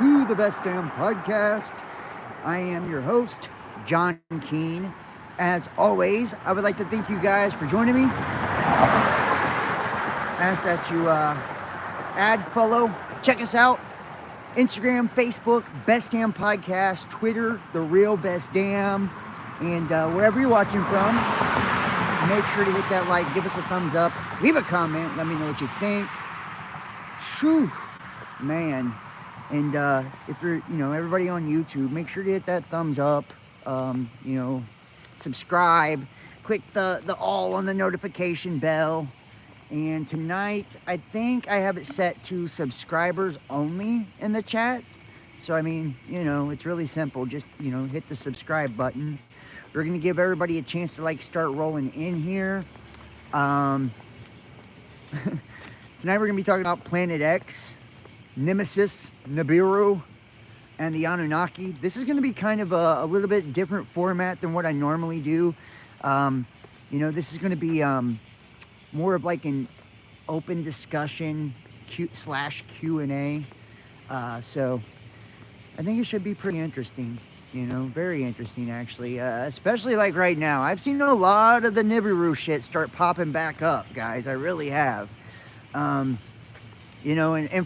to the Best Damn Podcast. I am your host, John Keene. As always, I would like to thank you guys for joining me. Ask that you add, follow, check us out. Instagram, Facebook, Best Damn Podcast, Twitter, The Real Best Damn, and wherever you're watching from, make sure to hit that like, give us a thumbs up, leave a comment, let me know what you think. Whew, man. And if you're, everybody on YouTube, make sure to hit that thumbs up, subscribe, click the all on the notification bell. And tonight, I think I have it set to subscribers only in the chat. So, it's really simple. Just, hit the subscribe button. We're going to give everybody a chance to, start rolling in here. Tonight, we're going to be talking about Planet X, Nemesis, Nibiru, and the Annunaki. This is going to be kind of a little bit different format than what I normally do. This is going to be more of like an open discussion /Q&A. So I think it should be pretty interesting, very interesting actually, especially like right now. I've seen a lot of the Nibiru shit start popping back up, guys. I really have. And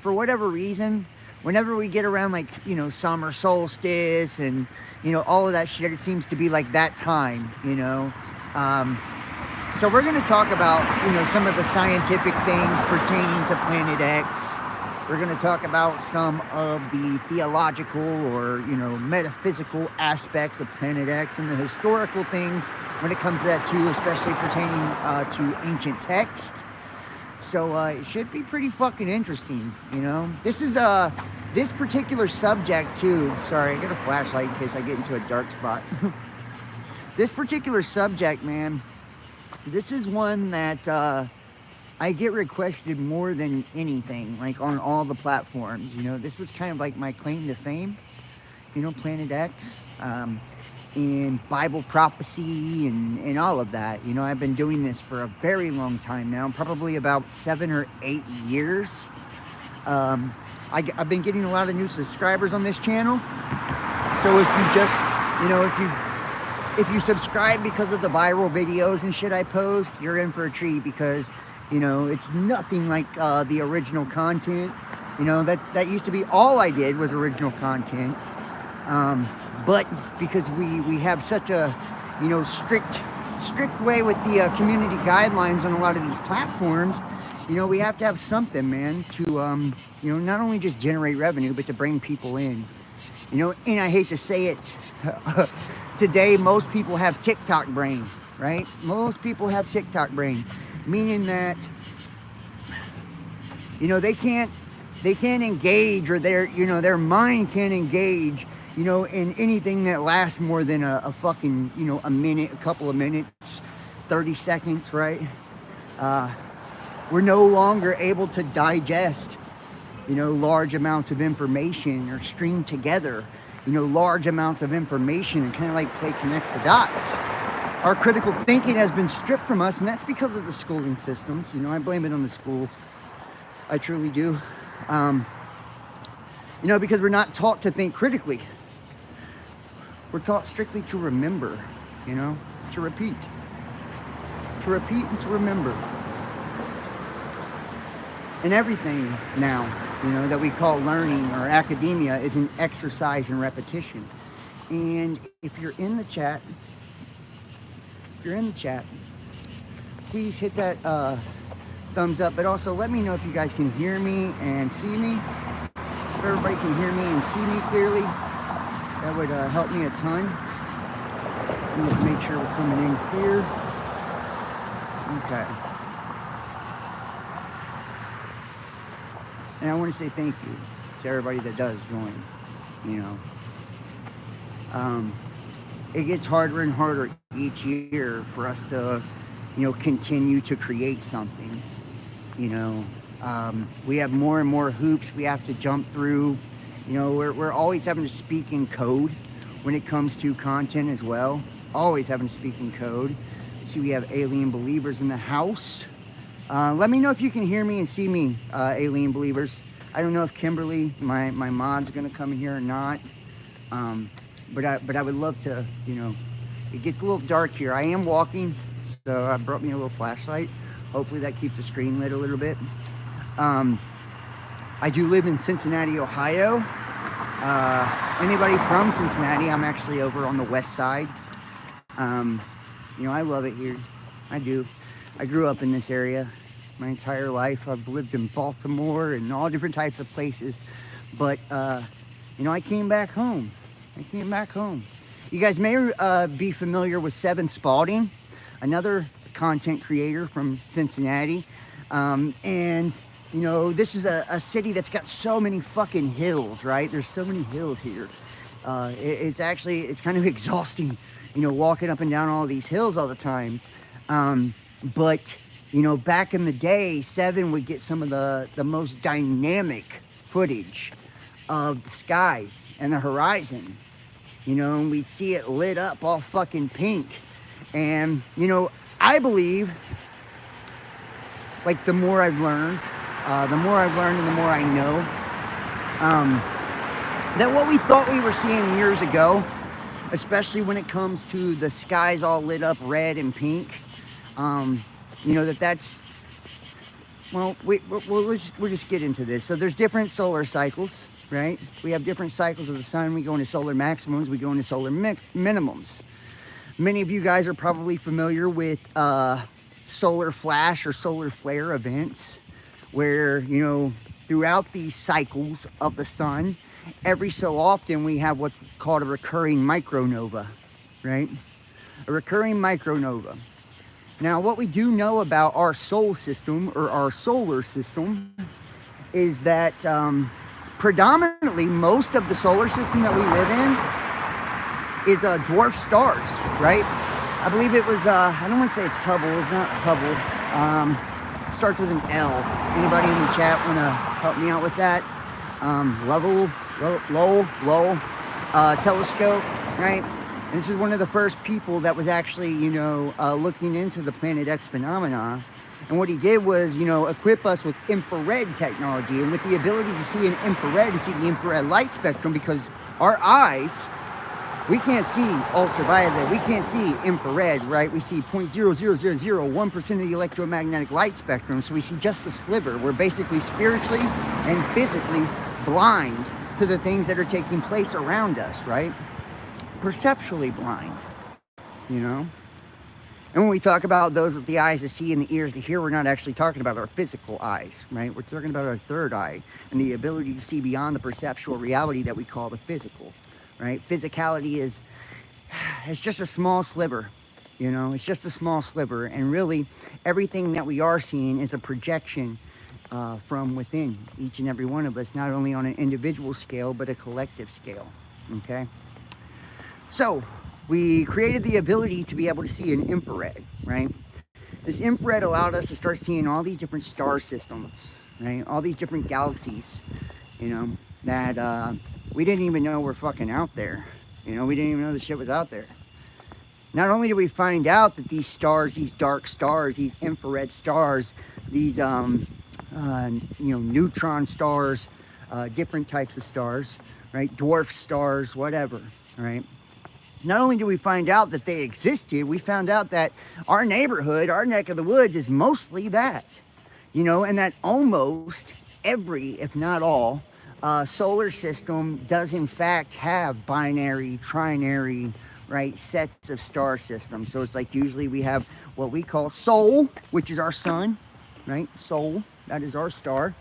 for whatever reason, whenever we get around summer solstice and, all of that shit, it seems to be like that time, So we're going to talk about, some of the scientific things pertaining to Planet X. We're going to talk about some of the theological or, metaphysical aspects of Planet X and the historical things when it comes to that too, especially pertaining to ancient text. So it should be pretty fucking interesting, This is this particular subject too. Sorry, I got a flashlight in case I get into a dark spot. This particular subject, man. This is one that I get requested more than anything, on all the platforms. This was kind of like my claim to fame, Planet X, and Bible prophecy and all of that. I've been doing this for a very long time now, probably about 7 or 8 years. I've been getting a lot of new subscribers on this channel. So if you just, if you subscribe because of the viral videos and shit I post, you're in for a treat because, it's nothing like the original content. That used to be all I did was original content. But because we have such a, strict way with the community guidelines on a lot of these platforms, we have to have something, man, to, not only just generate revenue, but to bring people in. And I hate to say it, today, most people have TikTok brain, right? Most people have TikTok brain, meaning that, they can't engage, or their mind can't engage, in anything that lasts more than a fucking, a minute, a couple of minutes, 30 seconds, right? We're no longer able to digest, large amounts of information or string together, large amounts of information and kind of play connect the dots. Our critical thinking has been stripped from us, and that's because of the schooling systems. I blame it on the schools. I truly do. Because we're not taught to think critically. We're taught strictly to remember, to repeat. To repeat and to remember. And everything now, that we call learning or academia is an exercise in repetition. And if you're in the chat, please hit that thumbs up, but also let me know if you guys can hear me and see me. If everybody can hear me and see me clearly, that would help me a ton. Let me just make sure we're coming in clear. Okay. And I want to say thank you to everybody that does join, It gets harder and harder each year for us to, continue to create something, We have more and more hoops we have to jump through. We're always having to speak in code when it comes to content as well. Always having to speak in code. See, we have alien believers in the house. Let me know if you can hear me and see me, alien believers. I don't know if Kimberly, my mod's gonna come in here or not. But I would love to, you know, it gets a little dark here. I am walking, so I brought me a little flashlight. Hopefully that keeps the screen lit a little bit. I do live in Cincinnati, Ohio. Anybody from Cincinnati, I'm actually over on the west side. You know, I love it here. I do. I grew up in this area my entire life. I've lived in Baltimore and all different types of places. But, you know, I came back home. I came back home. You guys may be familiar with Seven Spalding, another content creator from Cincinnati. And, you know, this is a city that's got so many fucking hills, right? There's so many hills here. It's kind of exhausting, you know, walking up and down all these hills all the time. But, you know, back in the day, Seven would get some of the most dynamic footage of the skies and the horizon. You know, and we'd see it lit up all fucking pink. And, you know, I believe, like, the more I've learned and the more I know, that what we thought we were seeing years ago, especially when it comes to the skies all lit up red and pink, you know, that's, well, we'll just get into this. So there's different solar cycles, right? We have different cycles of the sun. We go into solar maximums, we go into solar minimums. Many of you guys are probably familiar with solar flash or solar flare events, where, you know, throughout these cycles of the sun, every so often we have what's called a recurring micronova, right? A recurring micronova. Now, what we do know about our solar system, or our solar system, is that predominantly most of the solar system that we live in is dwarf stars, right? I believe it was, I don't want to say it's Hubble, it's not Hubble. Starts with an L. Anybody in the chat want to help me out with that? Lowell telescope, right? And this is one of the first people that was actually, you know, looking into the Planet X phenomena. And what he did was, you know, equip us with infrared technology and with the ability to see an infrared and see the infrared light spectrum, because our eyes, we can't see ultraviolet, we can't see infrared, right? We see 0.00001% of the electromagnetic light spectrum, so we see just a sliver. We're basically spiritually and physically blind to the things that are taking place around us, right? Perceptually blind, you know? And when we talk about those with the eyes to see and the ears to hear, we're not actually talking about our physical eyes, right? We're talking about our third eye and the ability to see beyond the perceptual reality that we call the physical, right? Physicality is, it's just a small sliver, you know? It's just a small sliver. And really, everything that we are seeing is a projection from within each and every one of us, not only on an individual scale, but a collective scale, okay? So, we created the ability to be able to see an infrared, right? This infrared allowed us to start seeing all these different star systems, right? All these different galaxies, you know, that we didn't even know were fucking out there. You know, we didn't even know the shit was out there. Not only did we find out that these stars, these dark stars, these infrared stars, these, you know, neutron stars, different types of stars, right? Dwarf stars, whatever, right? Not only do we find out that they existed, we found out that our neighborhood, our neck of the woods, is mostly that, you know, and that almost every, if not all, solar system does in fact have binary, trinary, right, sets of star systems. So it's like usually we have what we call Sol, which is our sun, right? Sol, that is our star.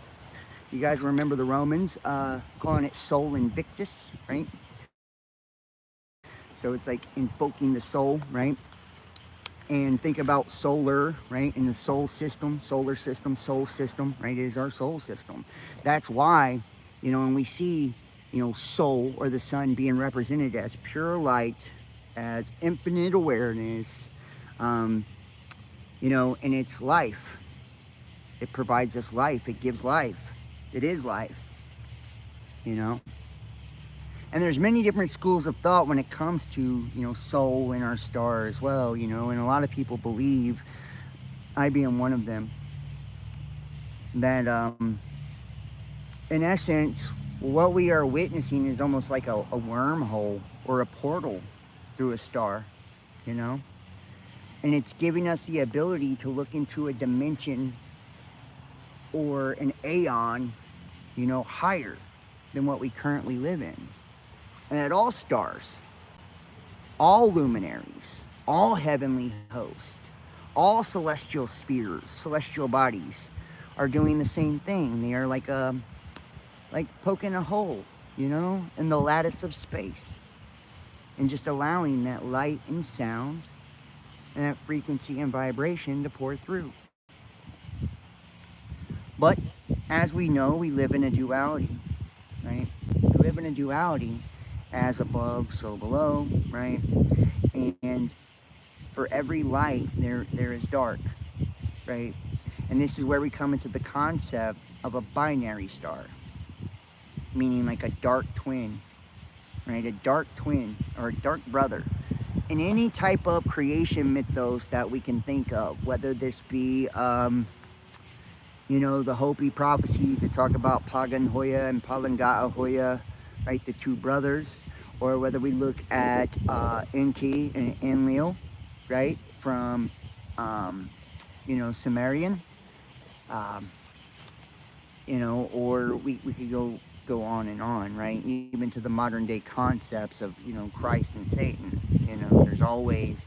You guys remember the Romans calling it Sol Invictus, right? So it's like invoking the soul, right? And think about solar, right? In the solar system, soul system, right? It is our soul system. That's why, you know, when we see, you know, soul or the sun being represented as pure light, as infinite awareness, you know, and it's life. It provides us life. It gives life. It is life, you know? And there's many different schools of thought when it comes to, you know, soul and our star as well, you know, and a lot of people believe, I being one of them, that In essence, what we are witnessing is almost like a wormhole or a portal through a star, you know? And it's giving us the ability to look into a dimension or an aeon, higher than what we currently live in. And that all stars, all luminaries, all heavenly hosts, all celestial spheres, celestial bodies are doing the same thing. They are like poking a hole, in the lattice of space, and just allowing that light and sound and that frequency and vibration to pour through. But as we know, we live in a duality, right? We live in a duality, as above, so below, right? And for every light, there is dark, right? And this is where we come into the concept of a binary star, meaning like a dark twin, right? A dark twin or a dark brother. In any type of creation mythos that we can think of, whether this be, the Hopi prophecies that talk about Pagan Hoya and Palangata Hoya, right? The two brothers, or whether we look at Enki and Enlil, right? From, Sumerian, or we could go on and on, right? Even to the modern day concepts of, Christ and Satan. There's always,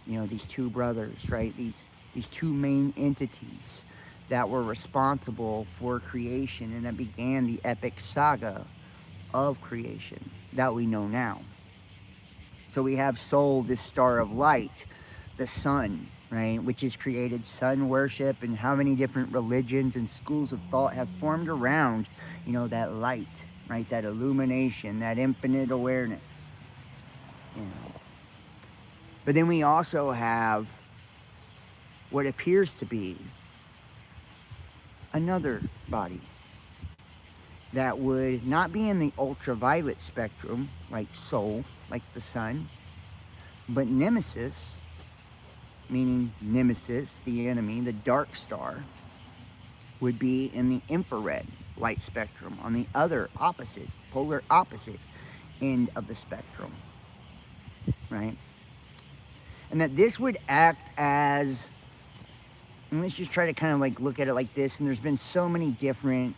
these two brothers, right? These two main entities that were responsible for creation and that began the epic saga of creation that we know now. So we have Sol, this star of light, the sun, right, which has created sun worship, and how many different religions and schools of thought have formed around, that light, right, that illumination, that infinite awareness, But then we also have what appears to be another body that would not be in the ultraviolet spectrum, like Sol, like the sun, but Nemesis, meaning Nemesis, the enemy, the dark star, would be in the infrared light spectrum, on the other opposite, polar opposite end of the spectrum, right? And that this would act as, and let's just try to kind of like look at it like this, and there's been so many different,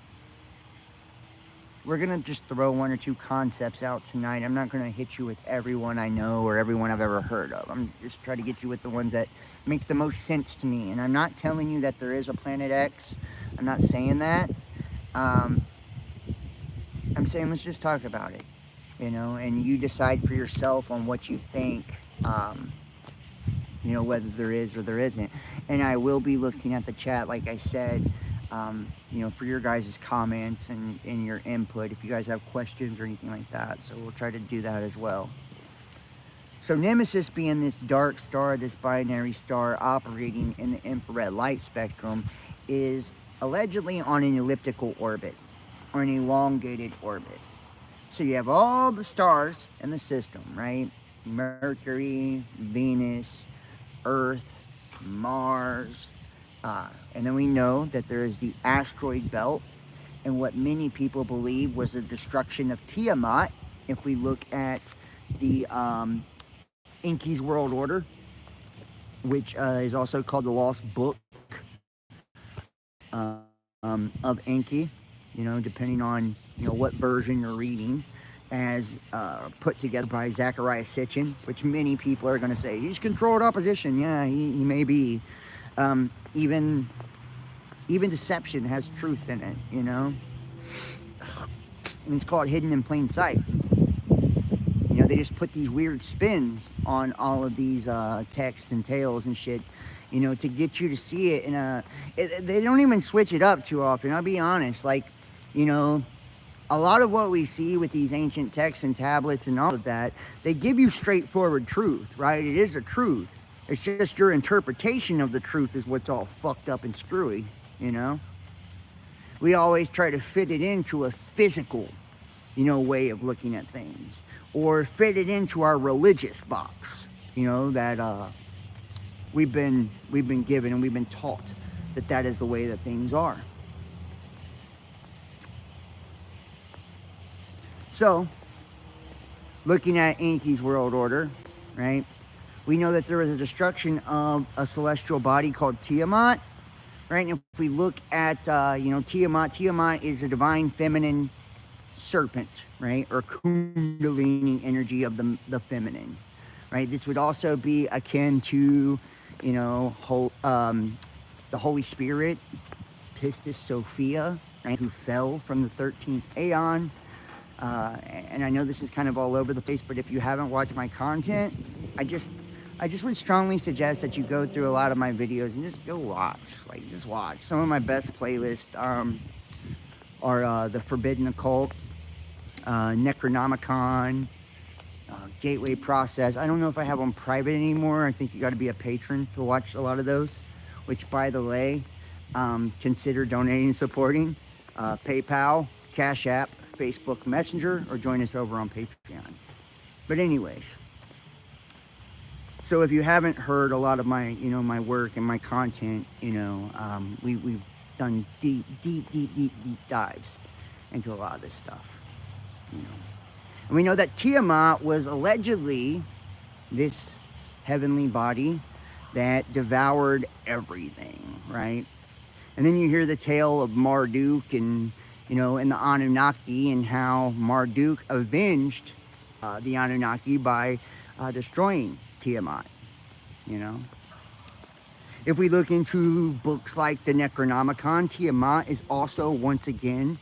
we're going to just throw one or two concepts out tonight. I'm not going to hit you with everyone I know or everyone I've ever heard of. I'm just trying to get you with the ones that make the most sense to me. And I'm not telling you that there is a Planet X. I'm not saying that. I'm saying let's just talk about it, and you decide for yourself on what you think, whether there is or there isn't. And I will be looking at the chat, like I said, for your guys' comments and your input, if you guys have questions or anything like that. So we'll try to do that as well. So Nemesis, being this dark star, this binary star operating in the infrared light spectrum, is allegedly on an elliptical orbit or an elongated orbit. So you have all the stars in the system, right? Mercury, Venus, Earth, Mars, and then we know that there is the asteroid belt, and what many people believe was the destruction of Tiamat. If we look at the Enki's World Order, which is also called the Lost Book of Enki, depending on what version you're reading, as put together by Zecharia Sitchin, which many people are going to say he's controlled opposition. Yeah, he may be. Even deception has truth in it, and it's called hidden in plain sight. They just put these weird spins on all of these texts and tales and shit, to get you to see it. And they don't even switch it up too often. I'll be honest, like, a lot of what we see with these ancient texts and tablets and all of that, they give you straightforward truth, right? It is a truth. It's just your interpretation of the truth is what's all fucked up and screwy, We always try to fit it into a physical, way of looking at things, or fit it into our religious box, that we've been given and we've been taught that is the way that things are. So, looking at Anki's world order, right? We know that there was a destruction of a celestial body called Tiamat, right? And if we look at, Tiamat is a divine feminine serpent, right? Or kundalini energy of the feminine, right? This would also be akin to, the Holy Spirit, Pistis Sophia, right? Who fell from the 13th Aeon. And I know this is kind of all over the place, but if you haven't watched my content, I just would strongly suggest that you go through a lot of my videos and just go watch. Just watch. Some of my best playlists are the Forbidden Occult, Necronomicon, Gateway Process. I don't know if I have them private anymore. I think you got to be a patron to watch a lot of those, which, by the way, consider donating and supporting. PayPal, Cash App, Facebook Messenger, or join us over on Patreon. But anyways, so if you haven't heard a lot of my, my work and my content, we've done deep dives into a lot of this stuff, And we know that Tiamat was allegedly this heavenly body that devoured everything, right? And then you hear the tale of Marduk and, and the Annunaki, and how Marduk avenged the Annunaki by destroying Tiamat, If we look into books like the Necronomicon, Tiamat is also once again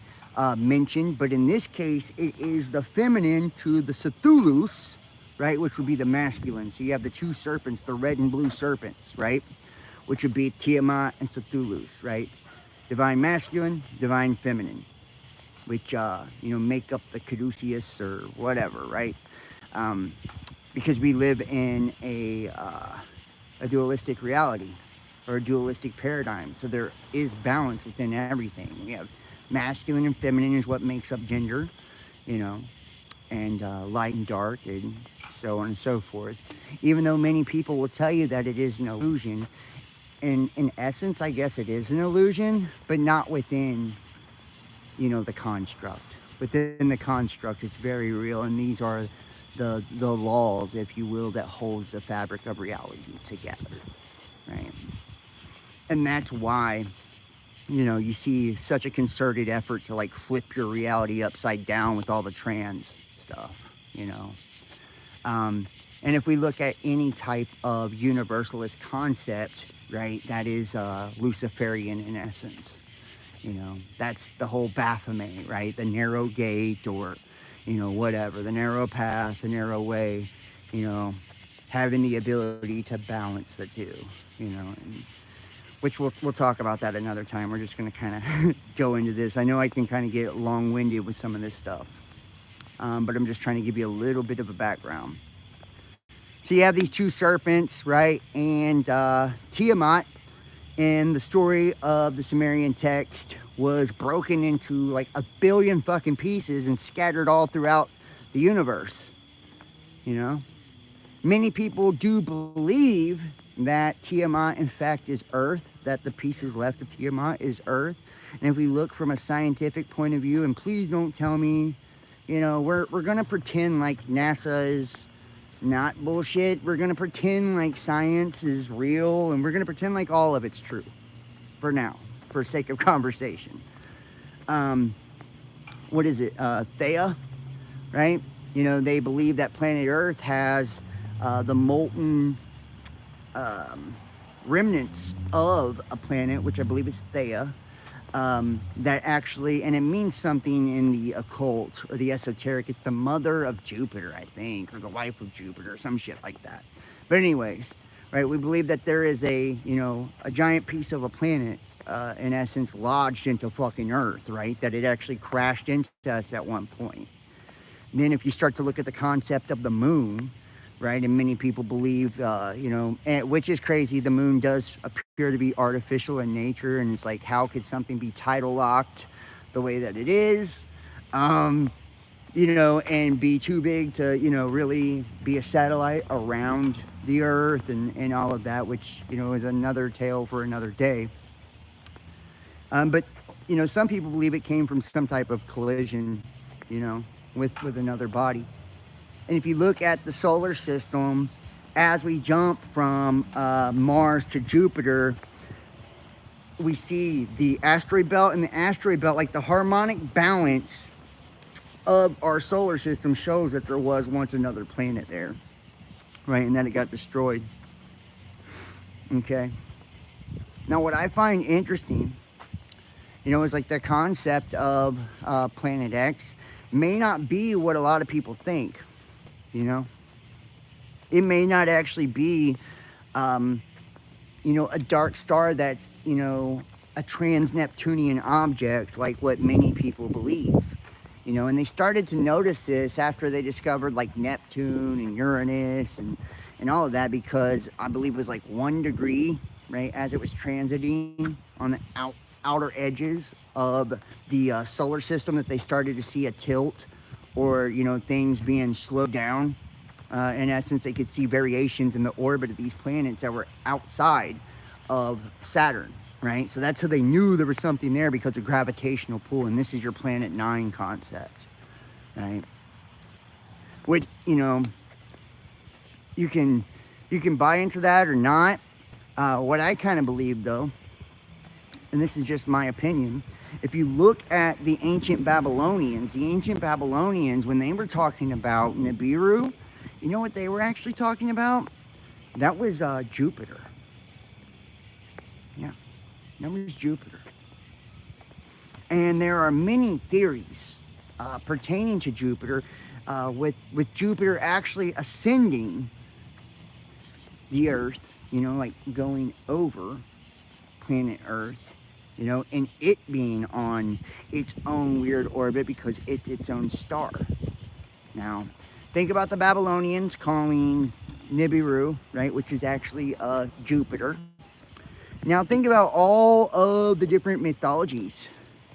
mentioned, but in this case, it is the feminine to the Cthulhus, right, which would be the masculine. So you have the two serpents, the red and blue serpents, right, which would be Tiamat and Cthulhus, right? Divine masculine, divine feminine, which, make up the Caduceus or whatever, right? Because we live in a dualistic reality, or a dualistic paradigm. So there is balance within everything. We have masculine and feminine is what makes up gender, and light and dark, and so on and so forth. Even though many people will tell you that it is an illusion, in essence, I guess it is an illusion, but not within, the construct. Within the construct, it's very real, and these are the laws, if you will, that holds the fabric of reality together, right? And that's why, you see such a concerted effort to flip your reality upside down with all the trans stuff, And if we look at any type of universalist concept, right, that is Luciferian in essence. That's the whole Baphomet, right? The narrow gate, or, whatever, the narrow path, the narrow way, having the ability to balance the two, and, which we'll talk about that another time. We're just going to kind of go into this. I know I can kind of get long-winded with some of this stuff, but I'm just trying to give you a little bit of a background. So you have these two serpents, right? And Tiamat, in the story of the Sumerian text, was broken into like 1 billion fucking pieces and scattered all throughout the universe. Many people do believe that Tiamat, in fact, is Earth, that the pieces left of Tiamat is Earth. And if we look from a scientific point of view, and please don't tell me, we're going to pretend like NASA is not bullshit. We're going to pretend like science is real, and we're going to pretend like all of it's true for now, for sake of conversation. What is it? Theia, right? They believe that planet Earth has the molten remnants of a planet, which I believe is Theia, that actually, and it means something in the occult or the esoteric. It's the mother of Jupiter, I think, or the wife of Jupiter, or some shit like that. But anyways, right, we believe that there is a giant piece of a planet, in essence, lodged into fucking Earth, right? That it actually crashed into us at one point. And then if you start to look at the concept of the moon, right, and many people believe, which is crazy, the moon does appear to be artificial in nature, and it's like, how could something be tidal locked the way that it is, and be too big to, really be a satellite around the Earth, and all of that, which, is another tale for another day. But, some people believe it came from some type of collision, with another body. And if you look at the solar system, as we jump from Mars to Jupiter, we see the asteroid belt, and the asteroid belt, like the harmonic balance of our solar system shows that there was once another planet there, right? And then it got destroyed. Okay. Now, what I find interesting, is like the concept of Planet X may not be what a lot of people think, It may not actually be, a dark star that's, a trans-Neptunian object like what many people believe. And they started to notice this after they discovered like Neptune and Uranus and all of that, because I believe it was like 1 degree, right, as it was transiting on the outer edges of the solar system, that they started to see a tilt, or things being slowed down. In essence, they could see variations in the orbit of these planets that were outside of Saturn, right? So that's how they knew there was something there, because of gravitational pull. And this is your Planet 9 concept, right? Which, you can buy into that or not. What I kind of believe, though, and this is just my opinion, if you look at the ancient Babylonians, when they were talking about Nibiru, you know what they were actually talking about? That was Jupiter. Yeah, that was Jupiter. And there are many theories pertaining to Jupiter, with Jupiter actually ascending the Earth, like going over planet Earth, and it being on its own weird orbit because it's its own star. Now, think about the Babylonians calling Nibiru, right, which is actually Jupiter. Now, think about all of the different mythologies,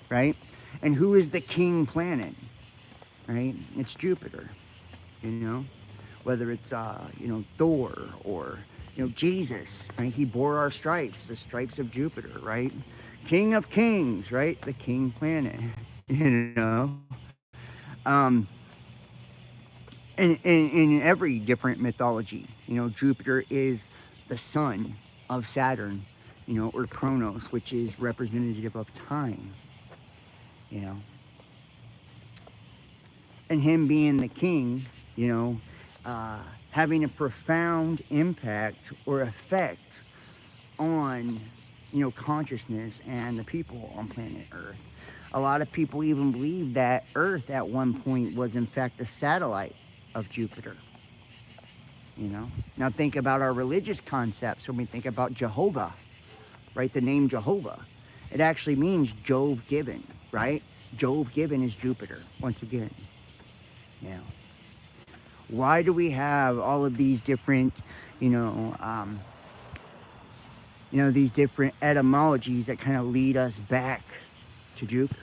right? And who is the king planet, right? It's Jupiter, whether it's, Thor or, Jesus, right? He bore our stripes, the stripes of Jupiter, right? King of kings, right? The king planet, in every different mythology, Jupiter is the son of Saturn, or Kronos, which is representative of time, and him being the king, having a profound impact or effect on, consciousness and the people on planet Earth. A lot of people even believe that Earth at one point was in fact a satellite of Jupiter. Now think about our religious concepts when we think about Jehovah, right? The name Jehovah, it actually means Jove given, right? Jove given is Jupiter, once again. Why do we have all of these different, these different etymologies that kind of lead us back to Jupiter?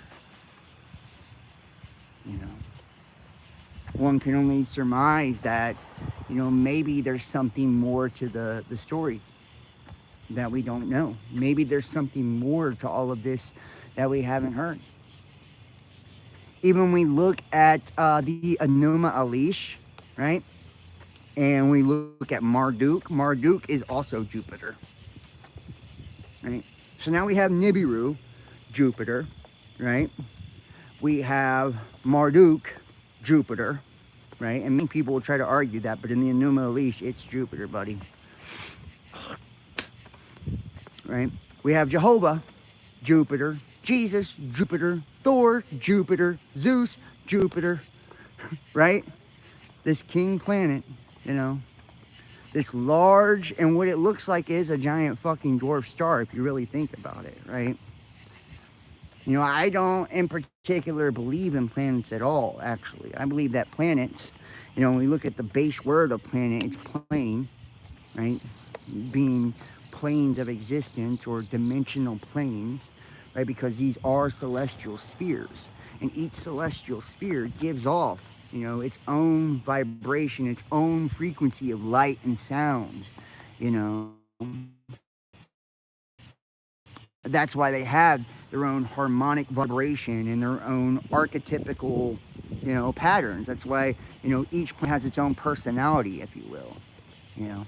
One can only surmise that, maybe there's something more to the story that we don't know. Maybe there's something more to all of this that we haven't heard. Even when we look at the Enuma Elish, right? And we look at Marduk. Marduk is also Jupiter, right? So now we have Nibiru, Jupiter, right? We have Marduk, Jupiter, right? And many people will try to argue that, but in the Enuma Elish, it's Jupiter, buddy. Right? We have Jehovah, Jupiter, Jesus, Jupiter, Thor, Jupiter, Zeus, Jupiter, right? This king planet, this large, and what it looks like is a giant fucking dwarf star, if you really think about it, right? I don't in particular believe in planets at all, actually. I believe that planets, when we look at the base word of planet, it's plane, right? Being planes of existence or dimensional planes, right? Because these are celestial spheres, and each celestial sphere gives off, its own vibration, its own frequency of light and sound, That's why they have their own harmonic vibration and their own archetypical you know, patterns. That's why, you know, each planet has its own personality, if you will, you know.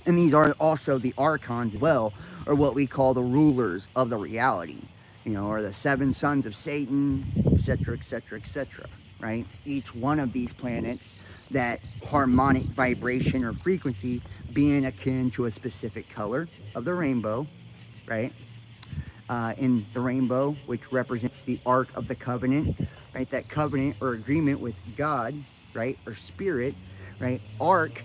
And these are also the archons as well, or what we call the rulers of the reality, you know, or the seven sons of Satan, etc., etc., etc., right? Each one of these planets, that harmonic vibration or frequency being akin to a specific color of the rainbow, right? In the rainbow, which represents the Ark of the Covenant, right? That covenant or agreement with God, right? Or spirit, right? Ark,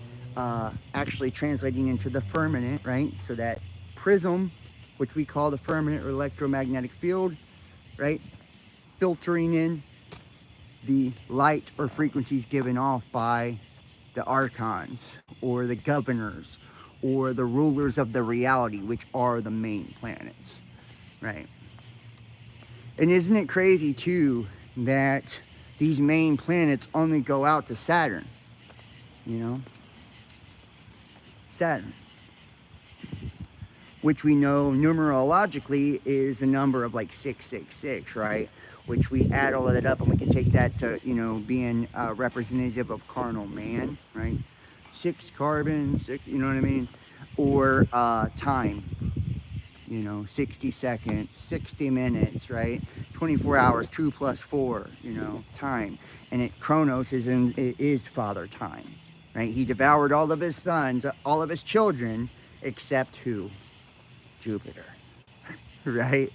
actually translating into the firmament, right? So that prism, which we call the firmament or electromagnetic field, right? Filtering in the light or frequencies given off by the archons or the governors or the rulers of the reality, which are the main planets, right? And isn't it crazy too that these main planets only go out to Saturn, you know? Saturn, which we know numerologically is a number of like 666, right? Which we add all of that up and we can take that to, you know, being representative of carnal man, right? 6 carbon, 6, you know what I mean? Or time, you know, 60 seconds, 60 minutes, right? 24 hours, 2 plus 4, you know, time. And it, Chronos is father time, right? He devoured all of his sons, all of his children, except who? Jupiter, right?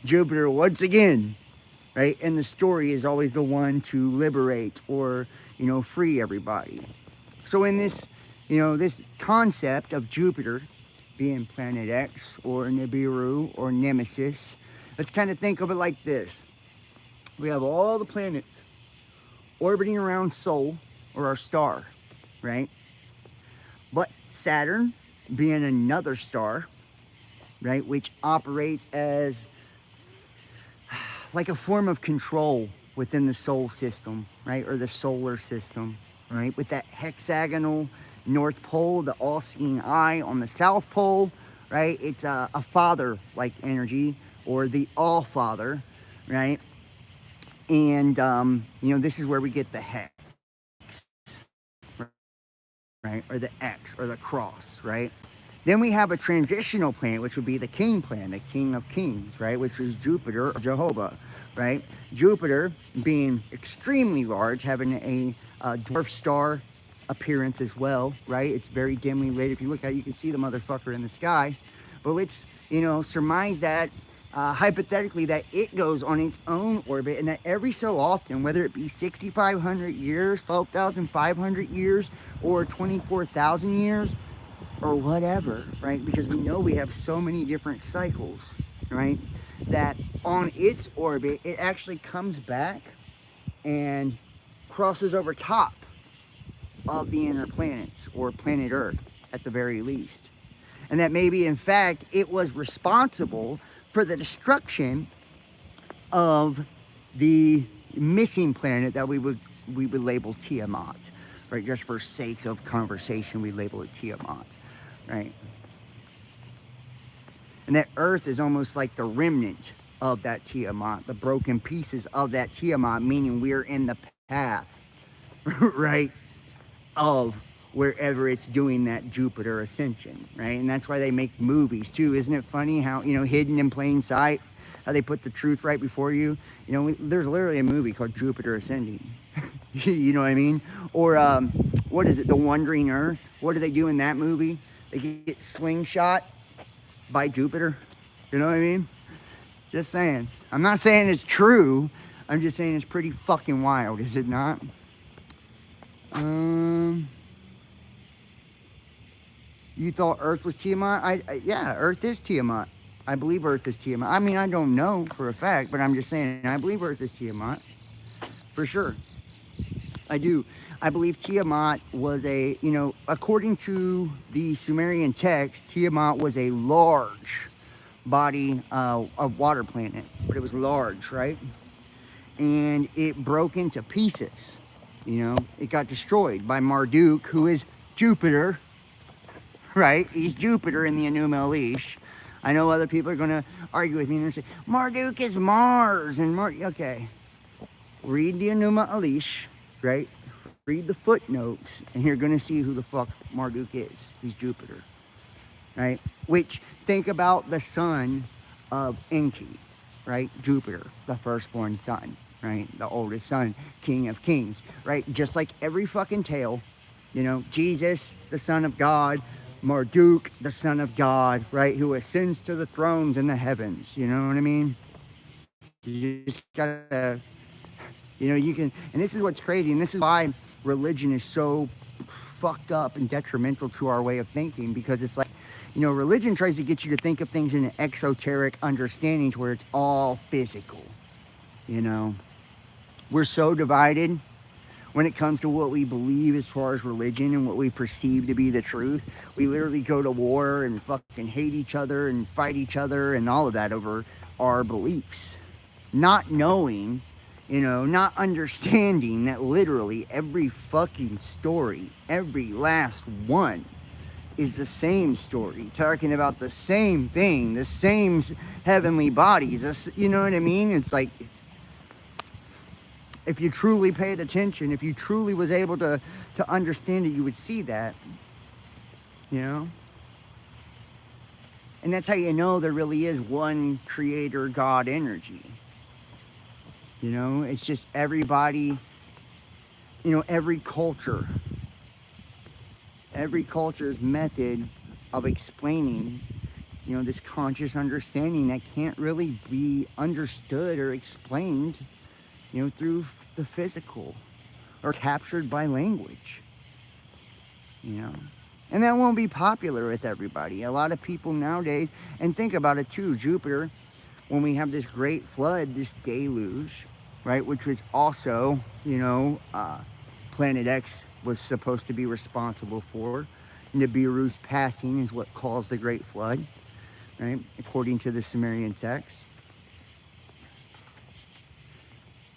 Jupiter, once again, right? And the story is always the one to liberate or, you know, free everybody. So in this, you know, this concept of Jupiter being planet X or Nibiru or Nemesis, let's kind of think of it like this. We have all the planets orbiting around Sol, or our star, right? But Saturn being another star, right, which operates as like a form of control within the solar system, right, or the solar system, right, with that hexagonal North Pole, the all-seeing eye on the South Pole, right? It's a father-like energy, or the All-Father, right? And, you know, this is where we get the hex, right, or the X, or the cross, right? Then we have a transitional planet, which would be the king planet, the king of kings, right? Which is Jupiter or Jehovah, right? Jupiter being extremely large, having a dwarf star appearance as well, right? It's very dimly lit. If you look at it, you can see the motherfucker in the sky. But let's, you know, surmise that hypothetically that it goes on its own orbit, and that every so often, whether it be 6,500 years, 12,500 years, or 24,000 years, or whatever, right? Because we know we have so many different cycles, right? That on its orbit, it actually comes back and crosses over top of the inner planets, or planet Earth at the very least. And that maybe, in fact, it was responsible for the destruction of the missing planet that we would label Tiamat, right? Just for sake of conversation, we label it Tiamat, right? And that Earth is almost like the remnant of that Tiamat, the broken pieces of that Tiamat, meaning we're in the path, right, of wherever it's doing that Jupiter ascension, right? And that's why they make movies too. Isn't it funny how, you know, hidden in plain sight, how they put the truth right before you? You know, there's literally a movie called Jupiter Ascending. You know what I mean? Or what is it, The Wandering Earth? What do they do in that movie? They get slingshot by Jupiter. You know what I mean? Just saying. I'm not saying it's true. I'm just saying it's pretty fucking wild, is it not? You thought Earth was Tiamat? Yeah, Earth is Tiamat. I believe Earth is Tiamat. I mean, I don't know for a fact, but I'm just saying I believe Earth is Tiamat. For sure. I do. I believe Tiamat was a, you know, according to the Sumerian text, Tiamat was a large body of water planet, but it was large, right? And it broke into pieces, you know. It got destroyed by Marduk, who is Jupiter, right? He's Jupiter in the Enuma Elish. I know other people are going to argue with me and say, Marduk is Mars, and okay. read the Enuma Elish, right? Read the footnotes, and you're going to see who the fuck Marduk is. He's Jupiter, right? Which, think about the son of Enki, right? Jupiter, the firstborn son, right? The oldest son, king of kings, right? Just like every fucking tale, you know, Jesus, the son of God, Marduk, the son of God, right? Who ascends to the thrones in the heavens, you know what I mean? You just gotta, you know, you can, and this is what's crazy, and this is why religion is so fucked up and detrimental to our way of thinking, because it's like, you know, religion tries to get you to think of things in an exoteric understanding to where it's all physical, you know. We're so divided when it comes to what we believe as far as religion and what we perceive to be the truth. We literally go to war and fucking hate each other and fight each other and all of that over our beliefs. Not knowing, you know, not understanding that literally every fucking story, every last one, is the same story, talking about the same thing, the same heavenly bodies. You know what I mean? It's like, if you truly paid attention, if you truly was able to understand it, you would see that, you know? And that's how you know there really is one creator God energy. You know, it's just everybody, you know, every culture's method of explaining, you know, this conscious understanding that can't really be understood or explained, you know, through the physical or captured by language, you know. And that won't be popular with everybody. A lot of people nowadays, and think about it too, Jupiter, when we have this great flood, this deluge, right, which was also, you know, Planet X was supposed to be responsible for. Nibiru's passing is what caused the Great Flood, right, according to the Sumerian text.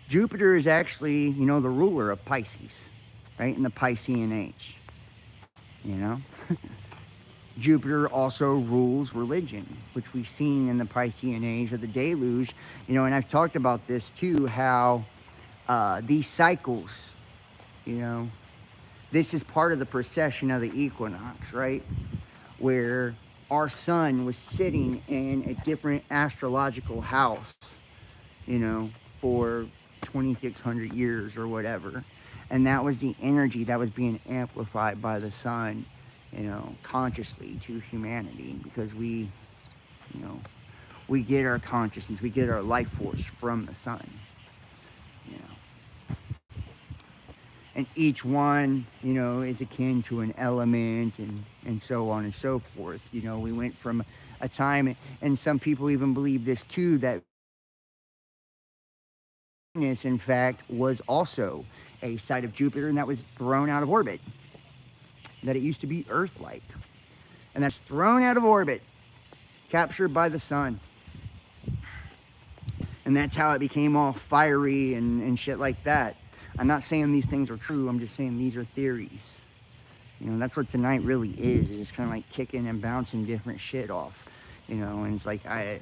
Jupiter is actually, you know, the ruler of Pisces, right, in the Piscean age, you know. Jupiter also rules religion, which we've seen in the Piscean age of the deluge, you know, and I've talked about this too, how these cycles, you know, this is part of the precession of the equinox, right, where our sun was sitting in a different astrological house, you know, for 2,600 years or whatever. And that was the energy that was being amplified by the sun, you know, consciously to humanity, because we, you know, we get our consciousness, we get our life force from the sun, you know. And each one, you know, is akin to an element, and so on and so forth. You know, we went from a time, and some people even believe this too, that Venus, in fact, was also a site of Jupiter, and that was thrown out of orbit. That it used to be Earth-like. And that's thrown out of orbit, captured by the sun. And that's how it became all fiery and shit like that. I'm not saying these things are true, I'm just saying these are theories. You know, that's what tonight really is. It's kind of like kicking and bouncing different shit off. You know, and it's like, I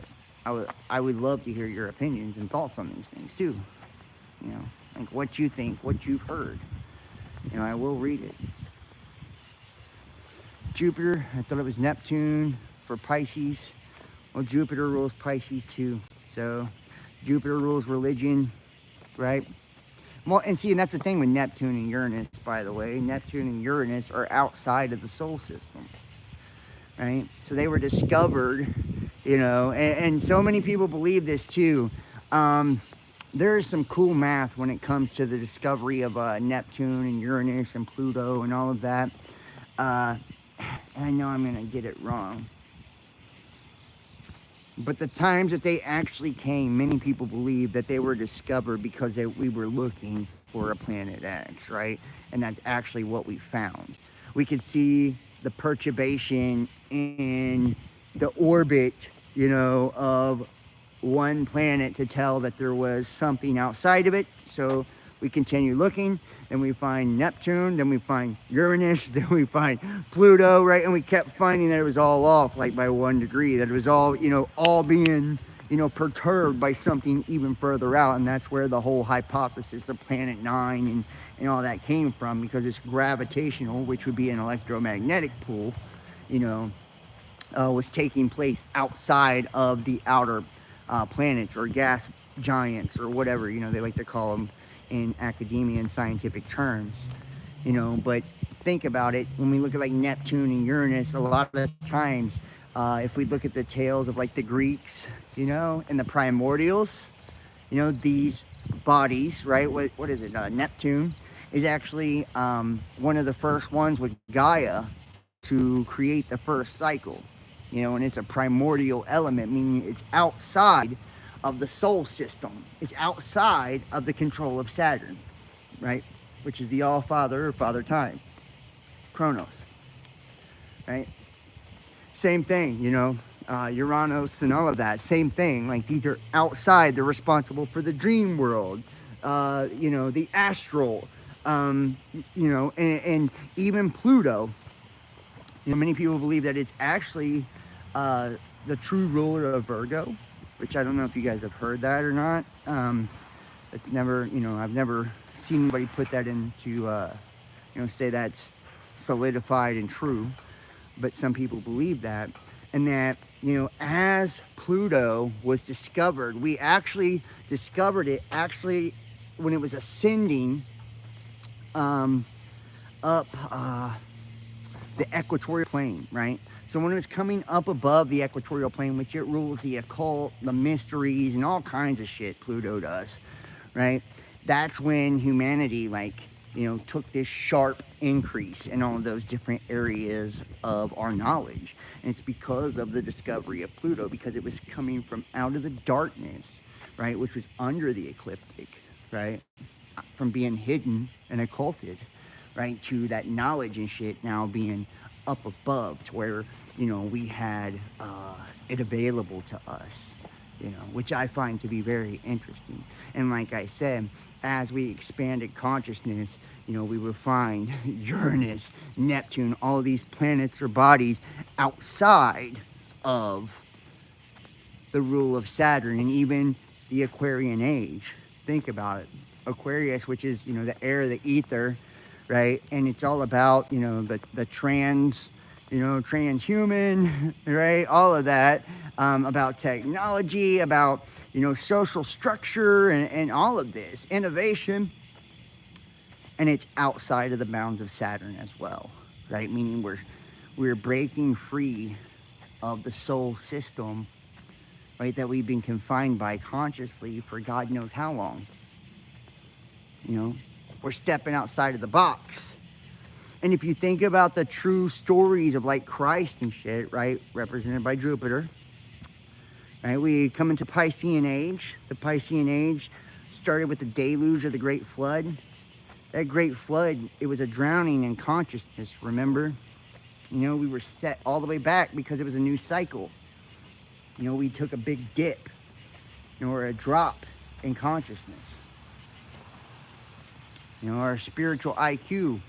would love to hear your opinions and thoughts on these things too. You know, like what you think, what you've heard. You know, I will read it. Jupiter, I thought it was Neptune for Pisces. Well, Jupiter rules Pisces too. So Jupiter rules religion, right? Well, and see, and that's the thing with Neptune and Uranus, by the way. Neptune and Uranus are outside of the solar system, right? So they were discovered, you know, and so many people believe this too. There is some cool math when it comes to the discovery of Neptune and Uranus and Pluto and all of that. And I know I'm going to get it wrong. But the times that they actually came, many people believe that they were discovered because we were looking for a planet X, right? And that's actually what we found. We could see the perturbation in the orbit, you know, of one planet to tell that there was something outside of it. So we continue looking, then we find Neptune, then we find Uranus, then we find Pluto, right? And we kept finding that it was all off, like by 1 degree, that it was all, you know, all being, perturbed by something even further out. And that's where the whole hypothesis of Planet Nine and all that came from, because it's gravitational, which would be an electromagnetic pull, you know, was taking place outside of the outer planets or gas giants or whatever, they like to call them in academia and scientific terms, but think about it. When we look at like Neptune and Uranus, a lot of times, if we look at the tales of like the Greeks, and the primordials, these bodies, right? What is it? Neptune is actually one of the first ones with Gaia to create the first cycle, and it's a primordial element, meaning it's outside of the solar system. It's outside of the control of Saturn, right? Which is the all-father or father time, Kronos, right? Same thing, Uranus and all of that, same thing. Like, these are outside. They're responsible for the dream world, the astral, and even Pluto. Many people believe that it's actually the true ruler of Virgo, which I don't know if you guys have heard that or not. It's never, I've never seen anybody put that into, say that's solidified and true, but some people believe that. And that, as Pluto was discovered, we actually discovered it when it was ascending up the equatorial plane, right? So when it was coming up above the equatorial plane, which it rules the occult, the mysteries, and all kinds of shit, Pluto does, right? That's when humanity, took this sharp increase in all of those different areas of our knowledge. And it's because of the discovery of Pluto, because it was coming from out of the darkness, right, which was under the ecliptic, right, from being hidden and occulted, right, to that knowledge and shit now being up above, to where, we had it available to us, which I find to be very interesting. And like I said, as we expanded consciousness, we would find Uranus, Neptune, all these planets or bodies outside of the rule of Saturn, and even the Aquarian age. Think about it. Aquarius, which is, the air, the ether, right? And it's all about, the transhuman, right? All of that, about technology, about, social structure, and all of this innovation. And it's outside of the bounds of Saturn as well, right? Meaning we're breaking free of the solar system, right, that we've been confined by consciously for God knows how long. We're stepping outside of the box. And if you think about the true stories of like Christ and shit, right, represented by Jupiter, right, we come into Piscean age. The Piscean age started with the deluge of the Great Flood. That Great Flood, it was a drowning in consciousness, remember? We were set all the way back because it was a new cycle. We took a big dip, or a drop in consciousness. Our spiritual IQ.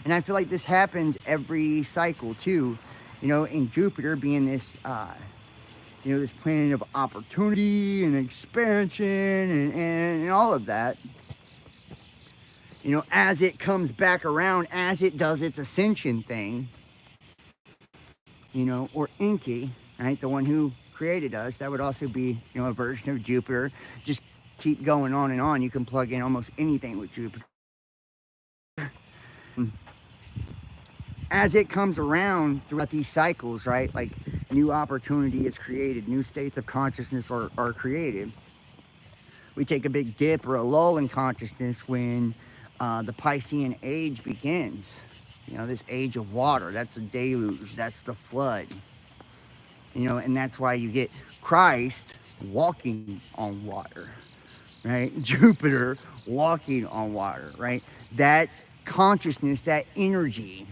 And I feel like this happens every cycle too. In Jupiter being this, this planet of opportunity and expansion and all of that. As it comes back around, as it does its ascension thing, or Enki, right, the one who created us, that would also be, a version of Jupiter. Just keep going on and on. You can plug in almost anything with Jupiter. As it comes around throughout these cycles, right, like new opportunity is created, new states of consciousness are created. We take a big dip or a lull in consciousness when the Piscean age begins. This age of water, that's the deluge, that's the flood. And that's why you get Christ walking on water, right? Jupiter walking on water, right? That consciousness, that energy,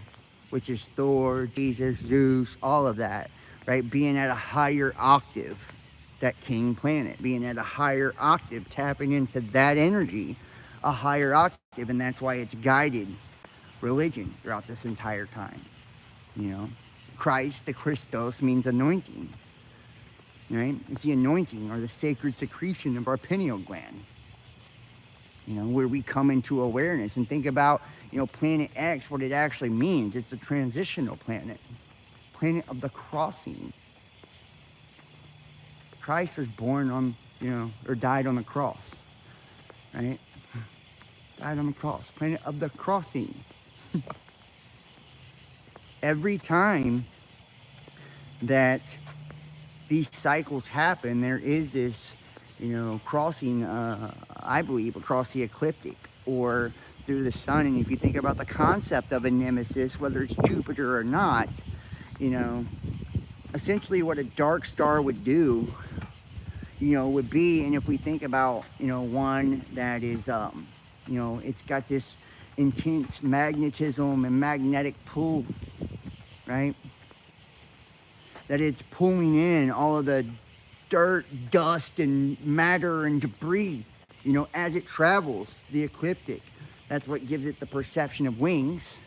which is Thor, Jesus, Zeus, all of that, right? Being at a higher octave, that king planet, being at a higher octave, tapping into that energy, a higher octave, and that's why it's guided religion throughout this entire time. Christ, the Christos, means anointing. right? It's the anointing or the sacred secretion of our pineal gland, where we come into awareness. And think about, Planet X, what it actually means. It's a transitional planet of the crossing. Christ was born on, or died on the cross, right? Died on the cross, planet of the crossing. Every time that these cycles happen, there is this, crossing, I believe, across the ecliptic or through the sun. And if you think about the concept of a nemesis, whether it's Jupiter or not, essentially what a dark star would do, would be, and if we think about, one that is, it's got this intense magnetism and magnetic pull, right? That it's pulling in all of the dirt, dust, and matter and debris, as it travels the ecliptic. That's what gives it the perception of wings.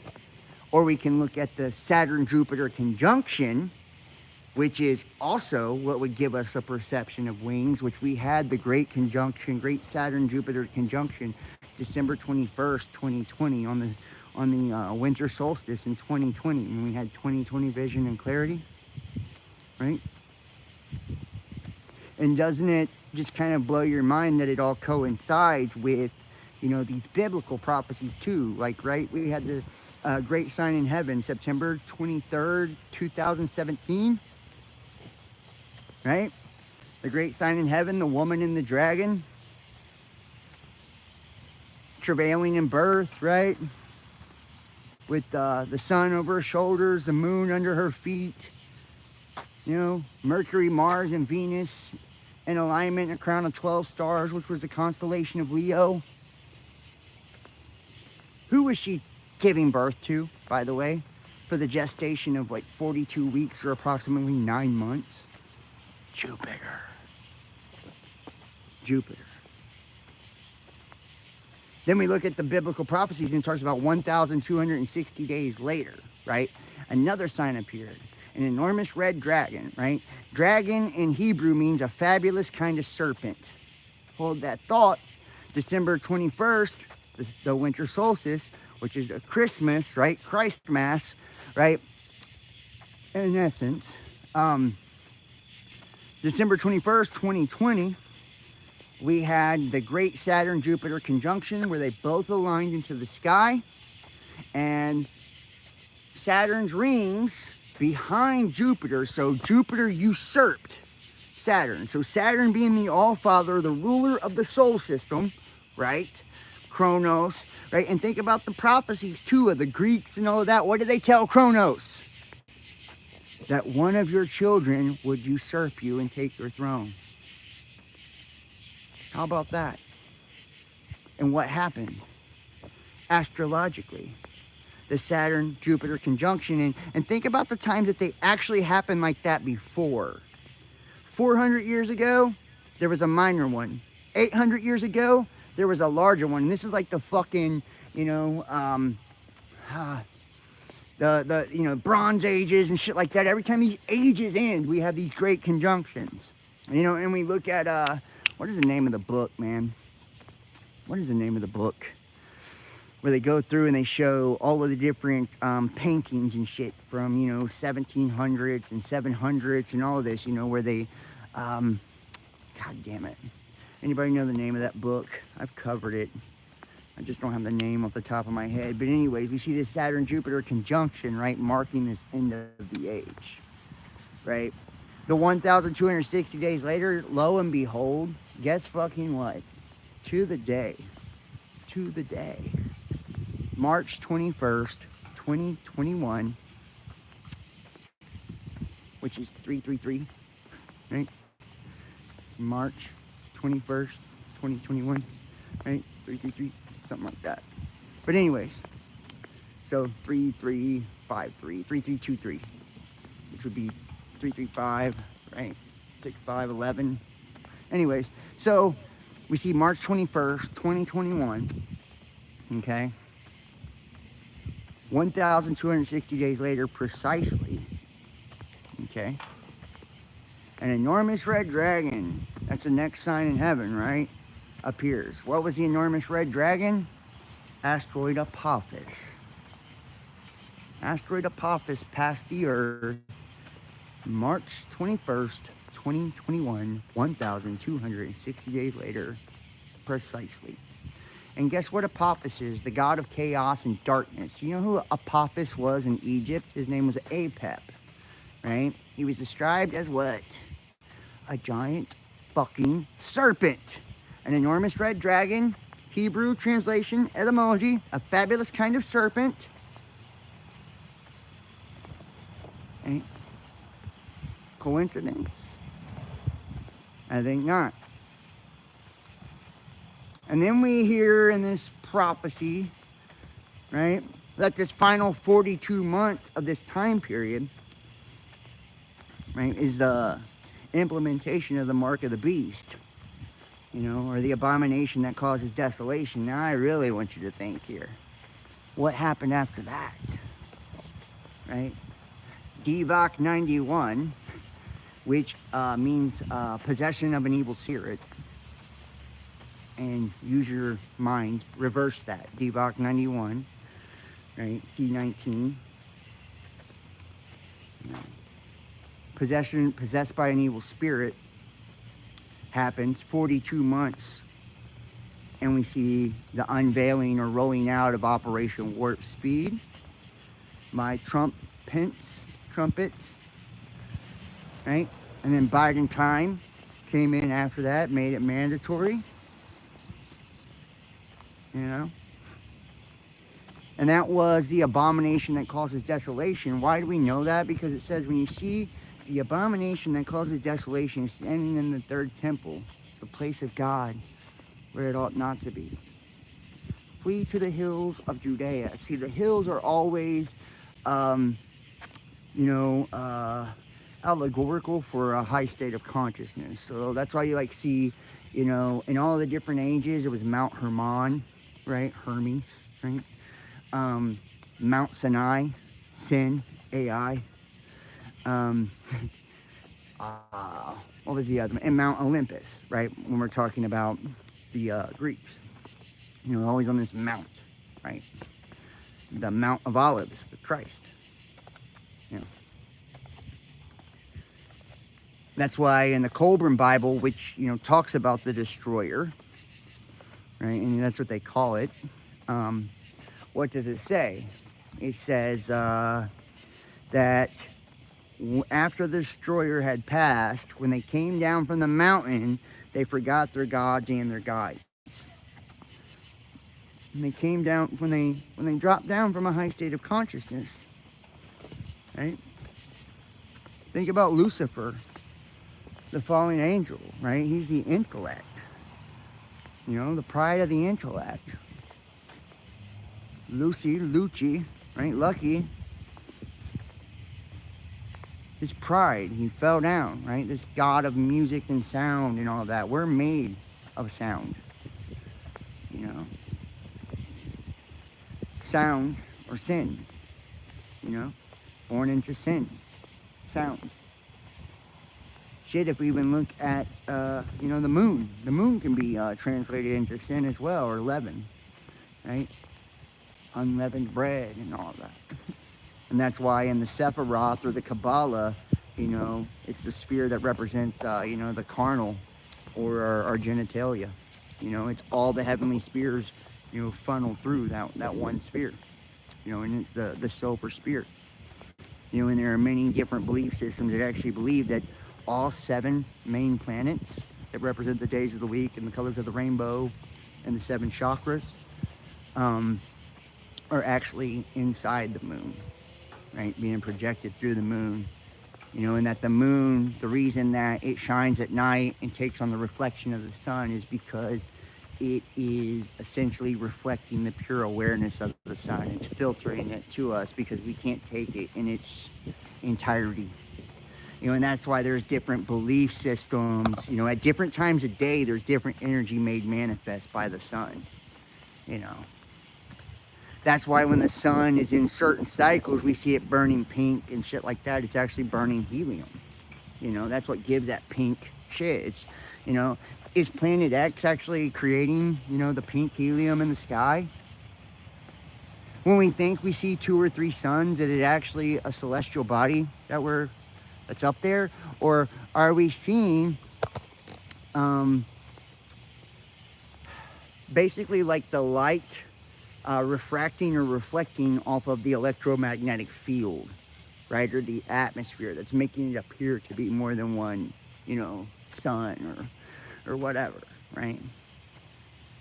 Or we can look at the Saturn-Jupiter conjunction, which is also what would give us a perception of wings, which we had the great Saturn-Jupiter conjunction, December 21st, 2020, on the winter solstice in 2020, when we had 20/20 vision and clarity, right? And doesn't it just kind of blow your mind that it all coincides with, these biblical prophecies too? Like, right, we had the great sign in heaven, September 23rd, 2017. Right? The great sign in heaven, the woman and the dragon, travailing in birth, right? With the sun over her shoulders, the moon under her feet, Mercury, Mars, and Venus in alignment, a crown of 12 stars, which was the constellation of Leo. Who was she giving birth to, by the way, for the gestation of like 42 weeks or approximately 9 months? Jupiter. Then we look at the biblical prophecies and it talks about 1,260 days later, right? Another sign appeared, an enormous red dragon, right? Dragon in Hebrew means a fabulous kind of serpent. Hold that thought. December 21st, the winter solstice, which is a Christmas, right? Christ Mass, right? In essence, December 21st, 2020, we had the great Saturn-Jupiter conjunction where they both aligned into the sky, and Saturn's rings behind Jupiter, so Jupiter usurped Saturn. So Saturn being the all-father, the ruler of the solar system, right? Kronos, right? And think about the prophecies too of the Greeks and all of that. What did they tell Kronos? That one of your children would usurp you and take your throne. How about that? And what happened? Astrologically, the Saturn-Jupiter conjunction. And think about the times that they actually happened like that before. 400 years ago, there was a minor one. 800 years ago, there was a larger one. And this is like the fucking, the Bronze Ages and shit like that. Every time these ages end, we have these great conjunctions. And we look at, what is the name of the book, man? What is the name of the book? Where they go through and they show all of the different paintings and shit from, 1700s and 700s and all of this, where they, God damn it. Anybody know the name of that book? I've covered it. I just don't have the name off the top of my head. But anyways, we see this Saturn-Jupiter conjunction, right, marking this end of the age, right? The 1,260 days later, lo and behold, guess fucking what? To the day. March 21st, 2021, which is 333, right? March 21st, 2021, right? 333, something like that. But anyways, so 3353, 3323, which would be 335, right? 6511. Anyways, so we see March 21st, 2021, okay? 1,260 days later precisely, okay? An enormous red dragon, that's the next sign in heaven, right? Appears. What was the enormous red dragon? Asteroid Apophis. Asteroid Apophis passed the Earth March 21st, 2021, 1,260 days later, precisely. And guess what Apophis is? The god of chaos and darkness. Do you know who Apophis was in Egypt? His name was Apep, right? He was described as what? A giant fucking serpent. An enormous red dragon. Hebrew translation, etymology, a fabulous kind of serpent. Right? Coincidence? I think not. And then we hear in this prophecy, right, that this final 42 months of this time period, right, is the implementation of the mark of the beast, you know, or the abomination that causes desolation. Now I really want you to think here. What happened after that? Right? Divak 91, which means possession of an evil spirit. And use your mind, reverse that. Divak 91, right? C19. Possessed by an evil spirit happens 42 months, and we see the unveiling or rolling out of Operation Warp Speed by trumpets, right? And then Biden time came in after that, made it mandatory, you know? And that was the abomination that causes desolation. Why do we know that? Because it says when you see the abomination that causes desolation standing in the third temple, the place of God, where it ought not to be. Flee to the hills of Judea. See, the hills are always, allegorical for a high state of consciousness. So that's why you like see, you know, in all the different ages, it was Mount Hermon, right? Hermes, right? Mount Sinai, Sin, AI. What was the other one? And Mount Olympus, right? When we're talking about the Greeks, you know, always on this mount, right? The Mount of Olives with Christ, you know. That's why in the Colburn Bible, which, you know, talks about the destroyer, right? And that's what they call it. What does it say? It says that after the destroyer had passed, when they came down from the mountain, they forgot their gods and their guides. And they came down, when they dropped down from a high state of consciousness, right? Think about Lucifer, the fallen angel, right? He's the intellect, you know, the pride of the intellect. Lucci, right? Lucky. His pride, he fell down, right? This god of music and sound and all that. We're made of sound, you know. Sound or sin, you know. Born into sin. Sound. Shit, if we even look at, you know, the moon. The moon can be translated into sin as well, or leaven, right? Unleavened bread and all that. And that's why in the Sephiroth or the Kabbalah, you know, it's the sphere that represents, you know, the carnal or our genitalia. You know, it's all the heavenly spheres, you know, funnel through that one sphere. You know, and it's the soul or spirit. You know, and there are many different belief systems that actually believe that all 7 main planets that represent the days of the week and the colors of the rainbow and the 7 chakras are actually inside the moon, right? Being projected through the moon, you know, and that the moon, the reason that it shines at night and takes on the reflection of the sun is because it is essentially reflecting the pure awareness of the sun. It's filtering it to us because we can't take it in its entirety. You know, and that's why there's different belief systems. You know, at different times of day, there's different energy made manifest by the sun, you know. That's why when the sun is in certain cycles, we see it burning pink and shit like that. It's actually burning helium, You know, that's what gives that pink shit. It's, you know, is Planet X actually creating, you know, the pink helium in the sky? When we think we see 2 or 3 suns, is it actually a celestial body that's up there? Or are we seeing basically like the light refracting or reflecting off of the electromagnetic field, right? Or the atmosphere that's making it appear to be more than one, you know, sun or whatever, right?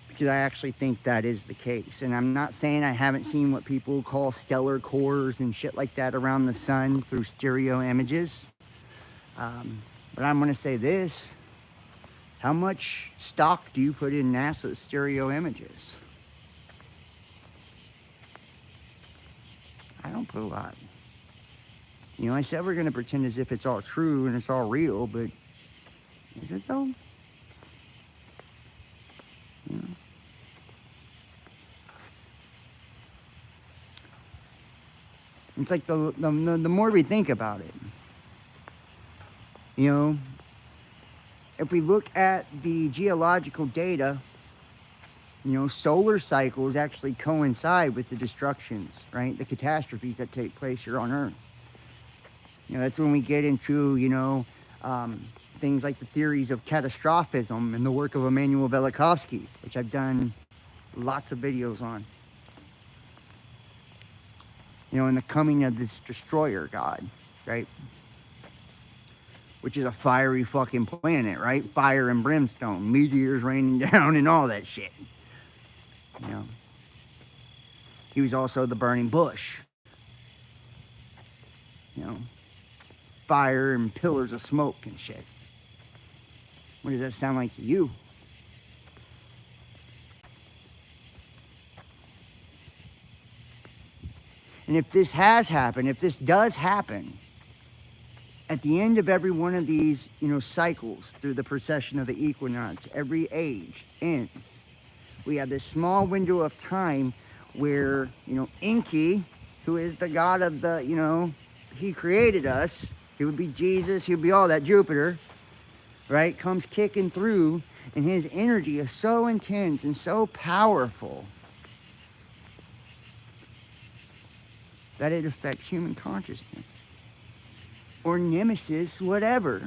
Because I actually think that is the case. And I'm not saying I haven't seen what people call stellar cores and shit like that around the sun through stereo images. But I'm going to say this. How much stock do you put in NASA's stereo images? I don't put a lot. You know, I said we're going to pretend as if it's all true and it's all real, but is it though? You know? It's like the more we think about it, you know, if we look at the geological data, you know, solar cycles actually coincide with the destructions, right? The catastrophes that take place here on Earth. You know, that's when we get into, you know, things like the theories of catastrophism and the work of Immanuel Velikovsky, which I've done lots of videos on. You know, and the coming of this destroyer god, right? Which is a fiery fucking planet, right? Fire and brimstone, meteors raining down and all that shit. You know, he was also the burning bush. You know, fire and pillars of smoke and shit. What does that sound like to you? And if this has happened, if this does happen, at the end of every one of these, you know, cycles through the precession of the equinox, every age ends. We have this small window of time where, you know, Enki, who is the god of the, you know, he created us. He would be Jesus, he would be all that, Jupiter, right? Comes kicking through, and his energy is so intense and so powerful that it affects human consciousness. Or Nemesis, whatever.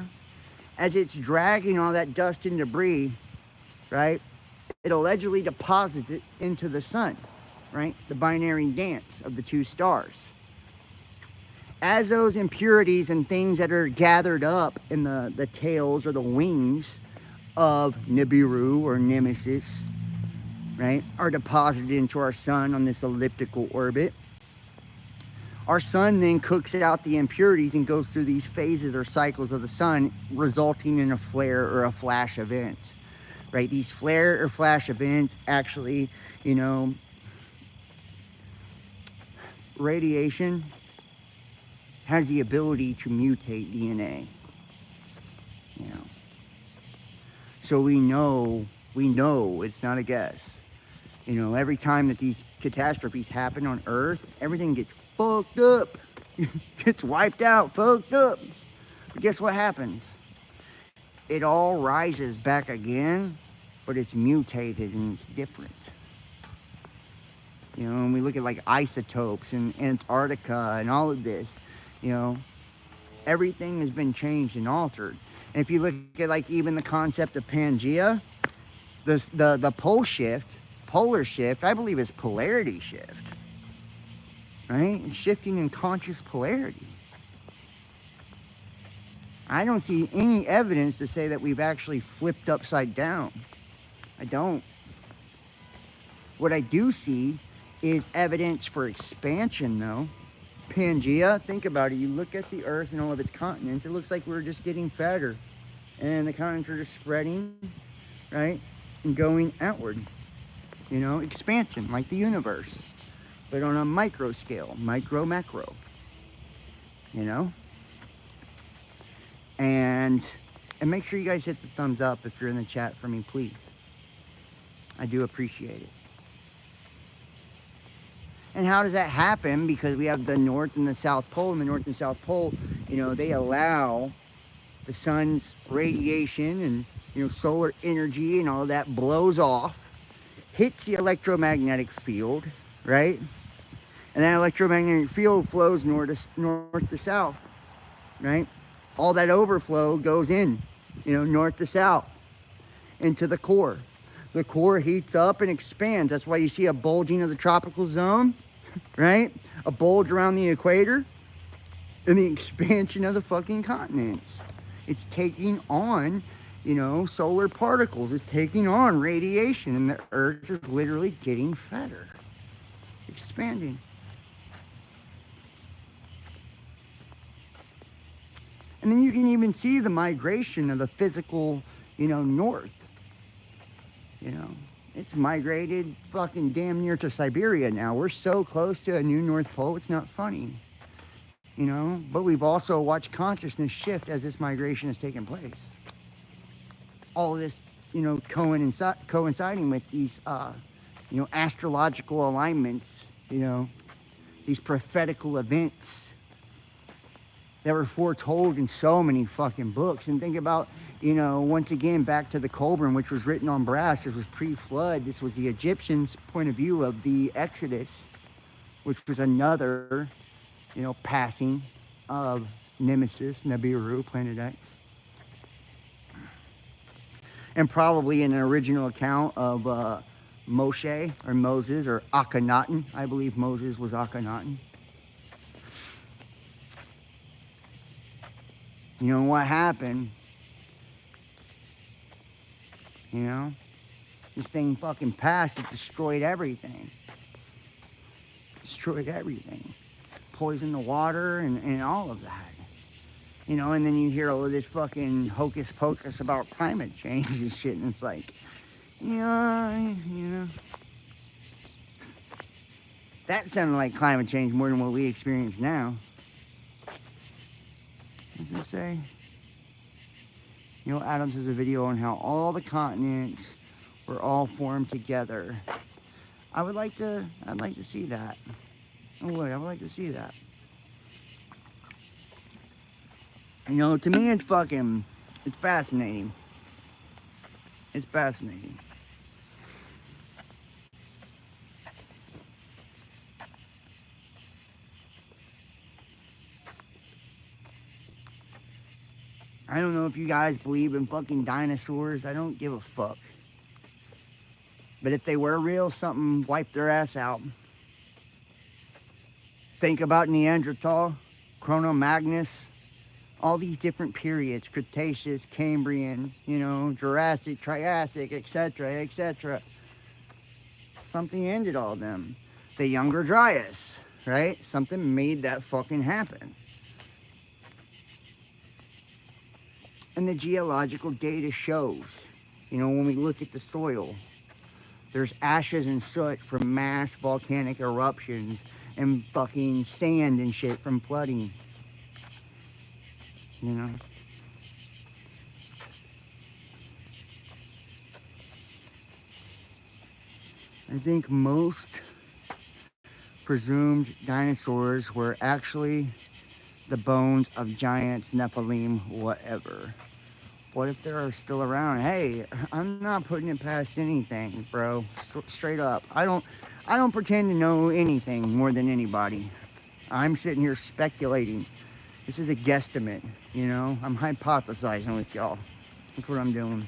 As it's dragging all that dust and debris, right? It allegedly deposits it into the sun, right? The binary dance of the 2 stars. As those impurities and things that are gathered up in the tails or the wings of Nibiru or Nemesis, right, are deposited into our sun on this elliptical orbit, our sun then cooks out the impurities and goes through these phases or cycles of the sun, resulting in a flare or a flash event, right? These flare or flash events actually, you know, radiation has the ability to mutate DNA, you know. So we know it's not a guess. You know, every time that these catastrophes happen on Earth, everything gets fucked up. Gets wiped out, fucked up. But guess what happens? It all rises back again, but it's mutated and it's different. You know, and we look at like isotopes and Antarctica and all of this, you know, everything has been changed and altered. And if you look at like even the concept of Pangea, the polar shift, I believe is polarity shift. Right? It's shifting in conscious polarity. I don't see any evidence to say that we've actually flipped upside down. I don't. What I do see is evidence for expansion, though. Pangea, think about it. You look at the Earth and all of its continents, it looks like we're just getting fatter. And the continents are just spreading, right? And going outward. You know, expansion, like the universe. But on a micro scale, micro, macro. You know? And make sure you guys hit the thumbs up if you're in the chat for me, please. I do appreciate it. And how does that happen? Because we have the North and the South Pole, and the North and South Pole, you know, they allow the sun's radiation and, you know, solar energy and all that blows off, hits the electromagnetic field, right? And that electromagnetic field flows north to south, right? All that overflow goes in, you know, north to south into the core. The core heats up and expands. That's why you see a bulging of the tropical zone, right? A bulge around the equator and the expansion of the fucking continents. It's taking on, you know, solar particles. It's taking on radiation, and the earth is literally getting fatter, expanding. And then you can even see the migration of the physical, you know, north. You know, it's migrated fucking damn near to Siberia now. We're so close to a new North Pole, it's not funny. You know, but we've also watched consciousness shift as this migration has taken place. All of this, you know, coinciding with these, you know, astrological alignments, you know, these prophetical events that were foretold in so many fucking books. And think about, you know, once again, back to the Cobran, which was written on brass. It was pre-flood. This was the Egyptians' point of view of the Exodus, which was another, you know, passing of Nemesis, Nibiru, Planet X. And probably in an original account of Moshe or Moses or Akhenaten. I believe Moses was Akhenaten. You know what happened? You know? This thing fucking passed. It destroyed everything. Destroyed everything. Poisoned the water and all of that. You know, and then you hear all of this fucking hocus pocus about climate change and shit, and it's like, yeah, you know. That sounded like climate change more than what we experience now. What does it say? You know, Adams has a video on how all the continents were all formed together. I'd like to see that. I would like to see that. You know, to me it's fascinating. It's fascinating. I don't know if you guys believe in fucking dinosaurs. I don't give a fuck. But if they were real, something wiped their ass out. Think about Neanderthal, Chrono-Magnus, all these different periods, Cretaceous, Cambrian, you know, Jurassic, Triassic, etc., etc. Something ended all of them. The Younger Dryas, right? Something made that fucking happen. And the geological data shows, you know, when we look at the soil, there's ashes and soot from mass volcanic eruptions and fucking sand and shit from flooding. You know? I think most presumed dinosaurs were actually the bones of giants, Nephilim, whatever. What if they are still around? Hey, I'm not putting it past anything, bro. Straight up. I don't pretend to know anything more than anybody. I'm sitting here speculating. This is a guesstimate, you know? I'm hypothesizing with y'all. That's what I'm doing.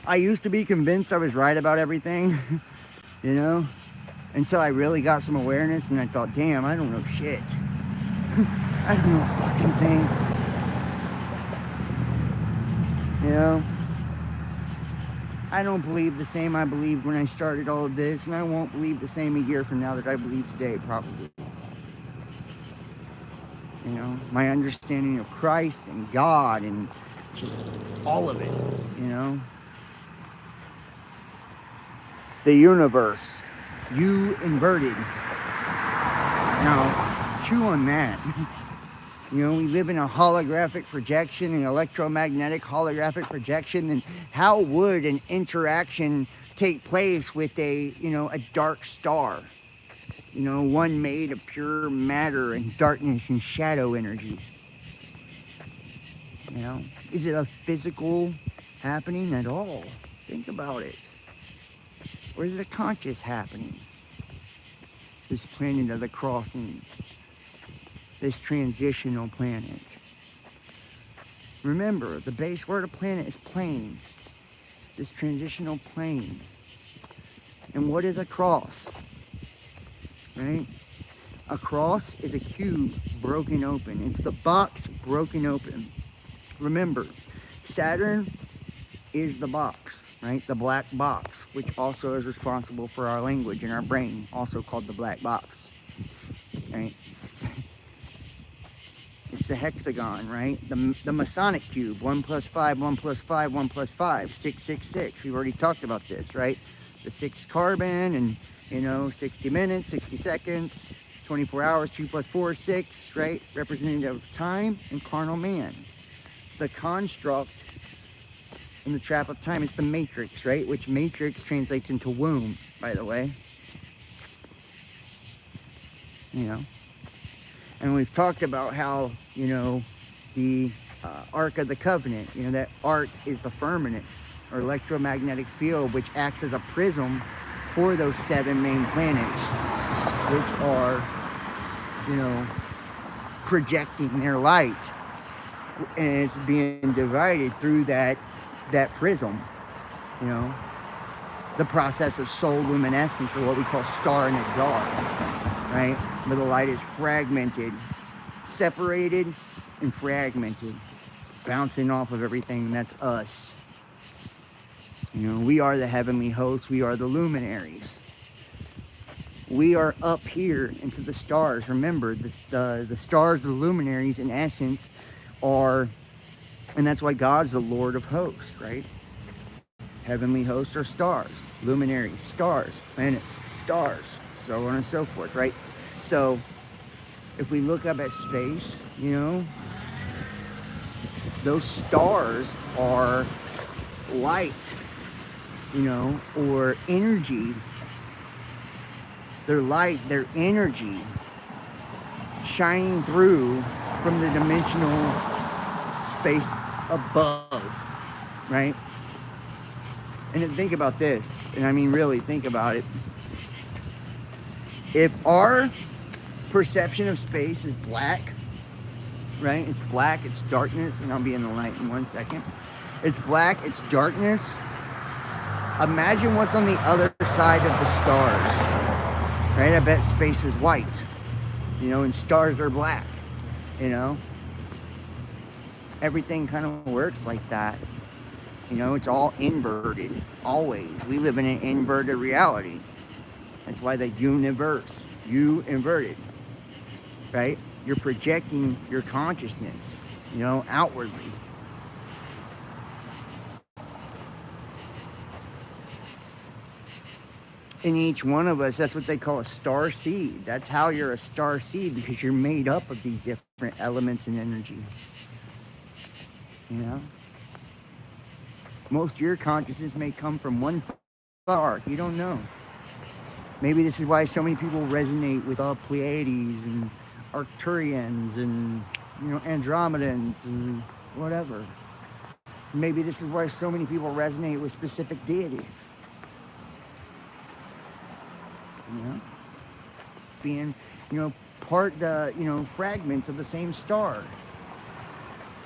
I used to be convinced I was right about everything, you know? Until I really got some awareness and I thought, damn, I don't know shit. I don't know a fucking thing. You know? I don't believe the same I believed when I started all of this, and I won't believe the same a year from now that I believe today, probably. You know, my understanding of Christ and God and just all of it, you know? The universe, you inverted. Now, chew on that. You know, we live in a holographic projection, an electromagnetic holographic projection, and how would an interaction take place with a, you know, a dark star? You know, one made of pure matter and darkness and shadow energy. You know, is it a physical happening at all? Think about it. Or is it a conscious happening? This planet of the crossing, this transitional planet. Remember, the base word of planet is plane. This transitional plane. And what is a cross? Right? A cross is a cube broken open. It's the box broken open. Remember, Saturn is the box, right? The black box, which also is responsible for our language in our brain, also called the black box, right? It's the hexagon, right? The Masonic cube, 1 plus 5, 1 plus 5, 1 plus 5, 666. We've already talked about this, right? The 6 carbon and, you know, 60 minutes, 60 seconds, 24 hours, 2 plus 4, 6, right? Representative of time and carnal man. The construct in the trap of time, it's the matrix, right? Which matrix translates into womb, by the way. You know? And we've talked about how, you know, the Ark of the Covenant, you know, that arc is the firmament or electromagnetic field, which acts as a prism for those 7 main planets, which are, you know, projecting their light. And it's being divided through that prism, you know, the process of soul luminescence, or what we call star in the dark, right? Where the light is fragmented, separated and fragmented, it's bouncing off of everything. That's us. You know, we are the heavenly hosts. We are the luminaries. We are up here into the stars. Remember, the stars, the luminaries, in essence, are, and that's why God's the Lord of hosts, right? Heavenly hosts are stars, luminaries, stars, planets, stars, so on and so forth, right? So if we look up at space, you know, those stars are light, you know, or energy. They're light, they're energy shining through from the dimensional space above, right? And then think about this, and I mean really think about it. If our perception of space is black, right? It's black, it's darkness, and I'll be in the light in 1 second. It's black, it's darkness. Imagine what's on the other side of the stars, right? I bet space is white, you know, and stars are black, you know? Everything kind of works like that. You know, it's all inverted, always. We live in an inverted reality. That's why the universe, you inverted, right? You're projecting your consciousness, you know, outwardly. In each one of us, that's what they call a star seed. That's how you're a star seed, because you're made up of these different elements and energy. You know? Most of your consciousness may come from one star. You don't know. Maybe this is why so many people resonate with Pleiades and Arcturians and, you know, Andromedans and whatever. Maybe this is why so many people resonate with specific deities. You know? Being, you know, fragments of the same star.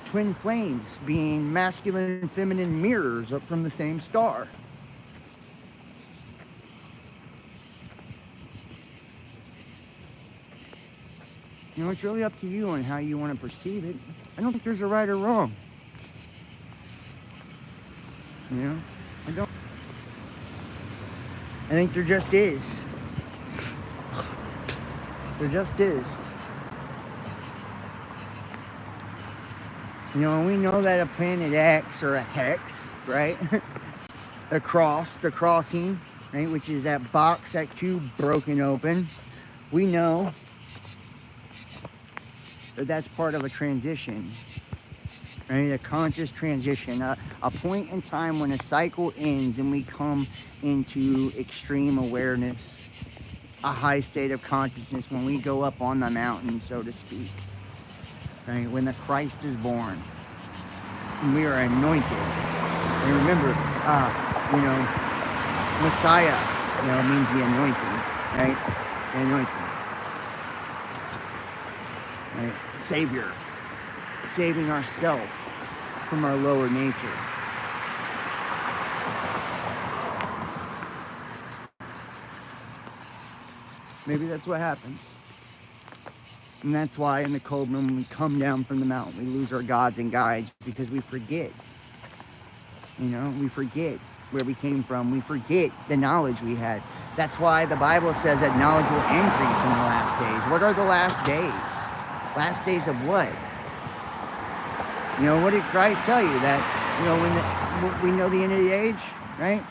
Twin flames being masculine and feminine mirrors up from the same star. You know, it's really up to you on how you want to perceive it. I don't think there's a right or wrong. You know? I think there just is. There just is. You know, and we know that a planet X, or a hex, right? The crossing, right? Which is that box, that cube broken open. We know that that's part of a transition, right? A conscious transition, a point in time when a cycle ends and we come into extreme awareness, a high state of consciousness when we go up on the mountain, so to speak. Right? When the Christ is born. And we are anointed. And remember, you know, Messiah, you know, means the anointing, right? The anointing, right? Savior, saving ourselves from our lower nature. Maybe that's what happens. And that's why in the cold when we come down from the mountain, we lose our gods and guides, because we forget. You know, we forget where we came from. We forget the knowledge we had. That's why the Bible says that knowledge will increase in the last days. What are the last days? Last days of what? You know, what did Christ tell you? That, you know, when we know the end of the age, right?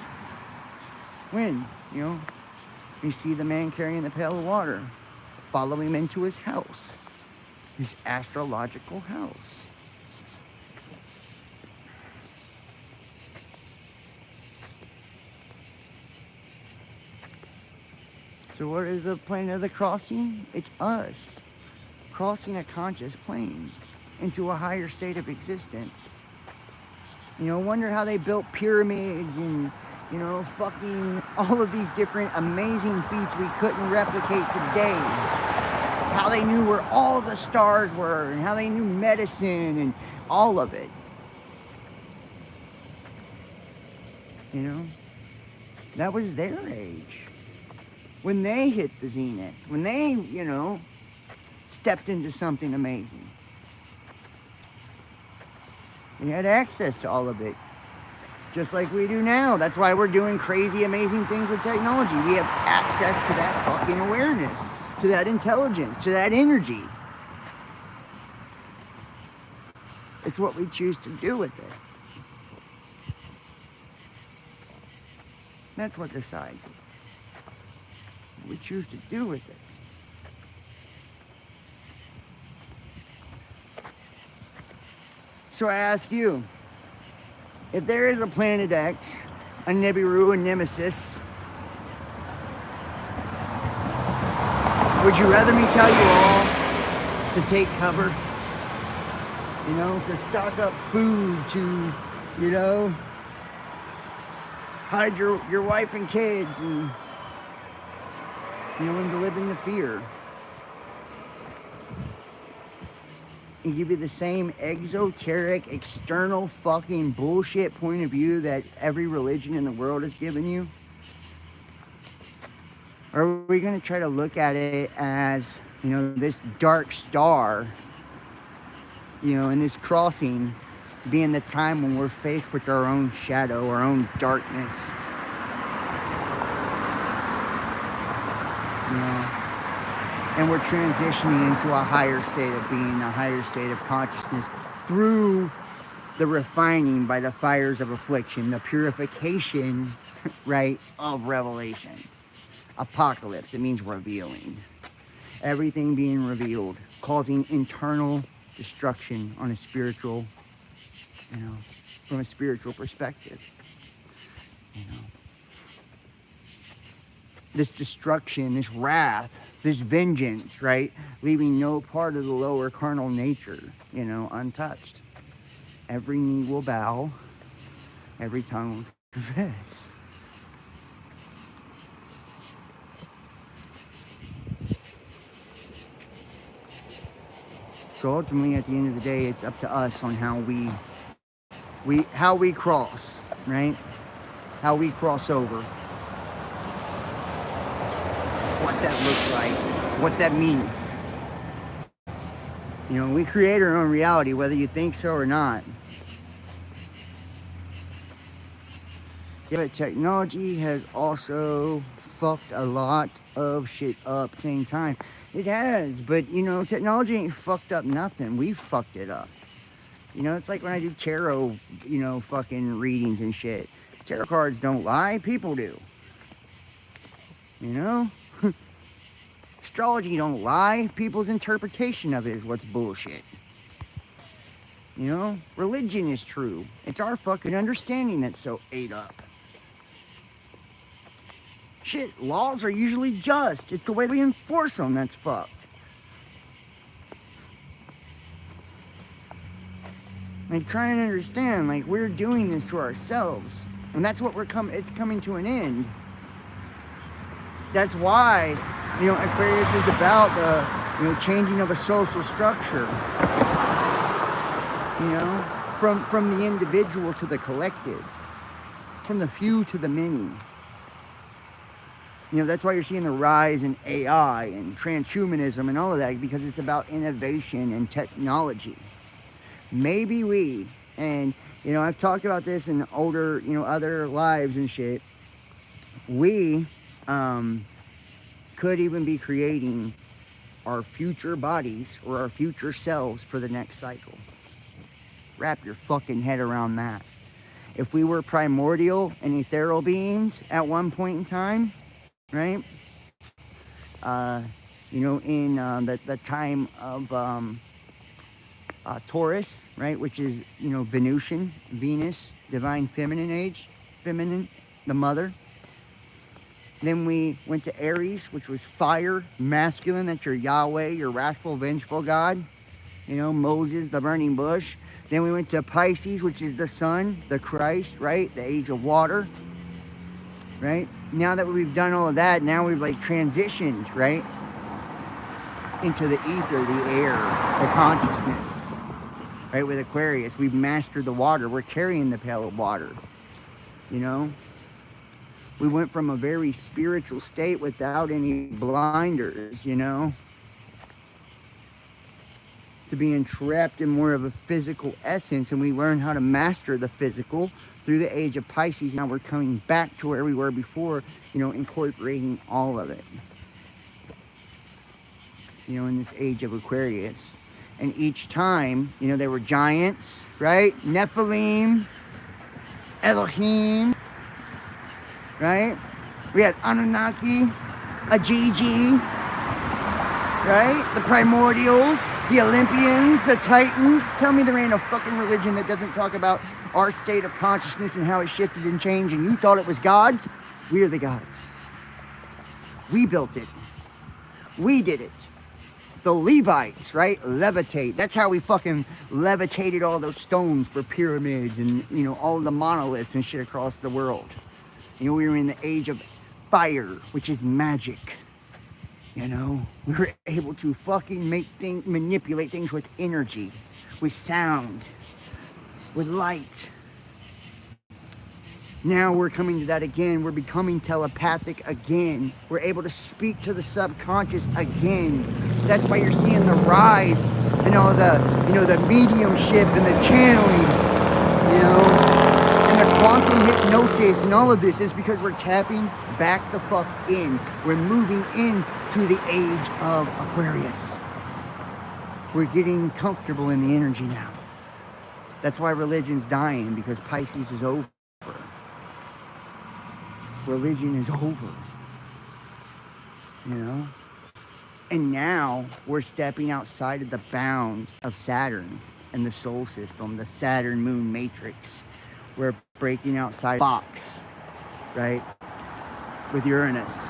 When, you know, you see the man carrying the pail of water, follow him into his house, his astrological house. So what is the plane of the crossing? It's us crossing a conscious plane into a higher state of existence. You know, wonder how they built pyramids and, you know, fucking all of these different amazing feats we couldn't replicate today. How they knew where all the stars were, and how they knew medicine and all of it. You know, that was their age. When they hit the zenith, when they, you know, stepped into something amazing. They had access to all of it, just like we do now. That's why we're doing crazy, amazing things with technology. We have access to that fucking awareness, to that intelligence, to that energy. It's what we choose to do with it. That's what decides what we choose to do with it. So I ask you, if there is a planet X, a Nibiru Nemesis, would you rather me tell you all to take cover? You know, to stock up food, to, you know, hide your wife and kids, and, you know, and to live in the fear. And give you the same exoteric, external fucking bullshit point of view that every religion in the world has given you? Or are we going to try to look at it as, you know, this dark star, you know, and this crossing being the time when we're faced with our own shadow, our own darkness? You know? And we're transitioning into a higher state of being, a higher state of consciousness through the refining by the fires of affliction, the purification, right, of revelation. Apocalypse, it means revealing. Everything being revealed, causing internal destruction on a spiritual, you know, from a spiritual perspective. You know, this destruction, this wrath, this vengeance, right? Leaving no part of the lower carnal nature, you know, untouched. Every knee will bow, every tongue will confess. So ultimately, at the end of the day, it's up to us on how we cross, right? How we cross over. What that looks like, what that means. You know, we create our own reality, whether you think so or not. Yeah, but technology has also fucked a lot of shit up at the same time. It has, but you know, technology ain't fucked up nothing. We fucked it up. You know, it's like when I do tarot, you know, fucking readings and shit. Tarot cards don't lie, people do. You know? Astrology don't lie, people's interpretation of it is what's bullshit. You know? Religion is true. It's our fucking understanding that's so ate up. Shit, laws are usually just. It's the way we enforce them that's fucked. Like, trying to understand, like, we're doing this to ourselves. And that's what it's coming to an end. That's why, Aquarius is about the, changing of a social structure. From the individual to the collective. From the few to the many. That's why you're seeing the rise in AI and transhumanism and all of that, because it's about innovation and technology. Maybe we, and I've talked about this in older, other lives and shit. We could even be creating our future bodies or our future selves for the next cycle. Wrap your fucking head around that. If we were primordial and ethereal beings at one point in time, right? In the time of Taurus, right, which is, Venusian, Venus, divine feminine age, feminine, the mother. Then we went to Aries, which was fire, masculine, that's your Yahweh, your wrathful, vengeful God. Moses, the burning bush. Then we went to Pisces, which is the sun, the Christ, right, the age of water, right? Now that we've done all of that, now we've like transitioned, right, into the ether, the air, the consciousness. Right, with Aquarius, we've mastered the water. We're carrying the pail of water. We went from a very spiritual state without any blinders, to being trapped in more of a physical essence, and we learned how to master the physical through the age of Pisces. Now we're coming back to where we were before, incorporating all of it. In this age of Aquarius. And each time, there were giants, right? Nephilim, Elohim, right? We had Annunaki, Ajiji, right? The primordials, the Olympians, the Titans. Tell me there ain't a fucking religion that doesn't talk about our state of consciousness and how it shifted and changed, and you thought it was God's? We're the gods. We built it. We did it. The Levites, right? Levitate. That's how we fucking levitated all those stones for pyramids and, all the monoliths and shit across the world. We were in the age of fire, which is magic. We were able to fucking manipulate things with energy, with sound, with light. Now we're coming to that again. We're becoming telepathic again. We're able to speak to the subconscious again. That's why you're seeing the rise and all the, the mediumship and the channeling, and the quantum hypnosis and all of this is because we're tapping back the fuck in. We're moving into the age of Aquarius. We're getting comfortable in the energy now. That's why religion's dying, because Pisces is over. Religion is over, And now we're stepping outside of the bounds of Saturn and the solar system, the Saturn moon matrix. We're breaking outside the box, right? With Uranus,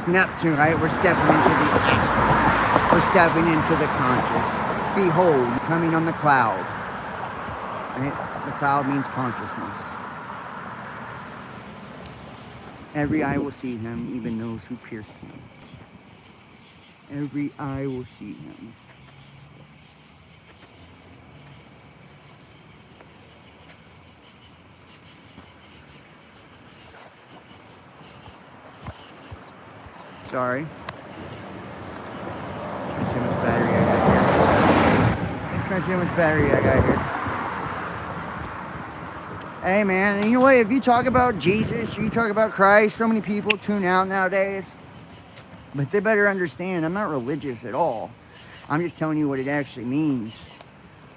Neptune, right? We're stepping into the astral. We're stepping into the conscious. Behold, coming on the cloud. Right? The cloud means consciousness. Every eye will see him, even those who pierced him. Every eye will see him. Sorry. Let's see how much battery I got here. Trying to see how much battery I got here. Hey man, you know what? If you talk about Jesus, you talk about Christ, so many people tune out nowadays. But they better understand, I'm not religious at all. I'm just telling you what it actually means.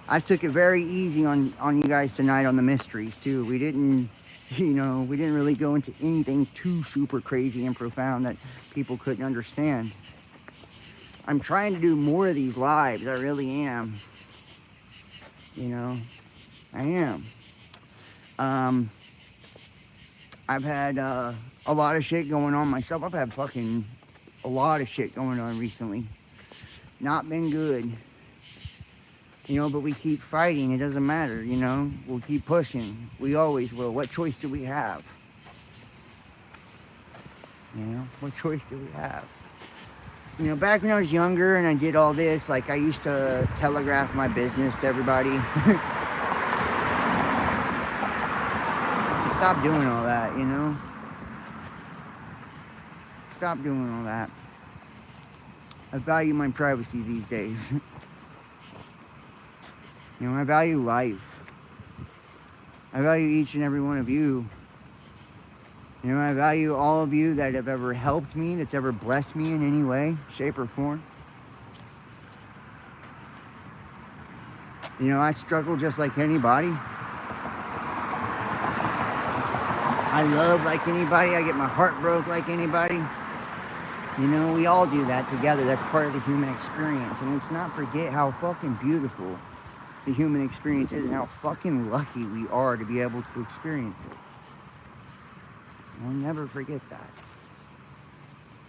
I took it very easy on you guys tonight on the mysteries too. We didn't really go into anything too super crazy and profound that people couldn't understand. I'm trying to do more of these lives, I really am. I am. I've had a lot of shit going on myself. I've had fucking a lot of shit going on recently. Not been good. You know, but we keep fighting. It doesn't matter, you know. We'll keep pushing. We always will. What choice do we have? You know, what choice do we have? You know, back when I was younger and I did all this, like I used to telegraph my business to everybody. Stop doing all that, you know? Stop doing all that. I value my privacy these days. You know, I value life. I value each and every one of you. You know, I value all of you that have ever helped me, that's ever blessed me in any way, shape, or form. You know, I struggle just like anybody. I love like anybody. I get my heart broke like anybody. You know, we all do that together. That's part of the human experience. And let's not forget how fucking beautiful the human experience is and how fucking lucky we are to be able to experience it. We'll never forget that.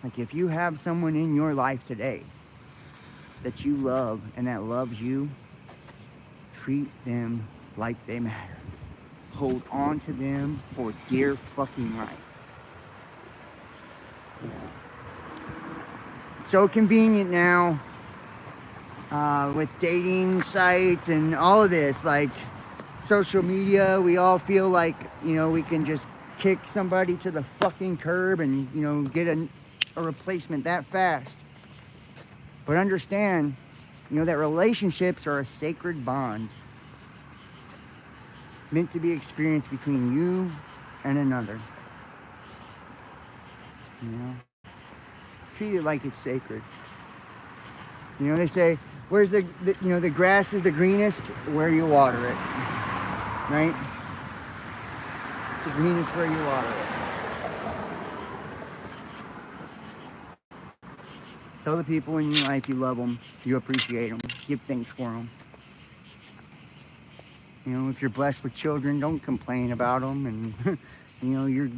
Like if you have someone in your life today that you love and that loves you, treat them like they matter. Hold on to them for dear fucking life. Yeah. So convenient now with dating sites and all of this, like social media. We all feel like, you know, we can just kick somebody to the fucking curb and, you know, get a replacement that fast. But understand, you know, that relationships are a sacred bond meant to be experienced between you and another. You know, treat it like it's sacred. You know, they say, where's the you know, the grass is the greenest where you water it, right? It's the greenest where you water it. Tell the people in your life you love them, you appreciate them, give thanks for them. You know, if you're blessed with children, don't complain about them, and you know, you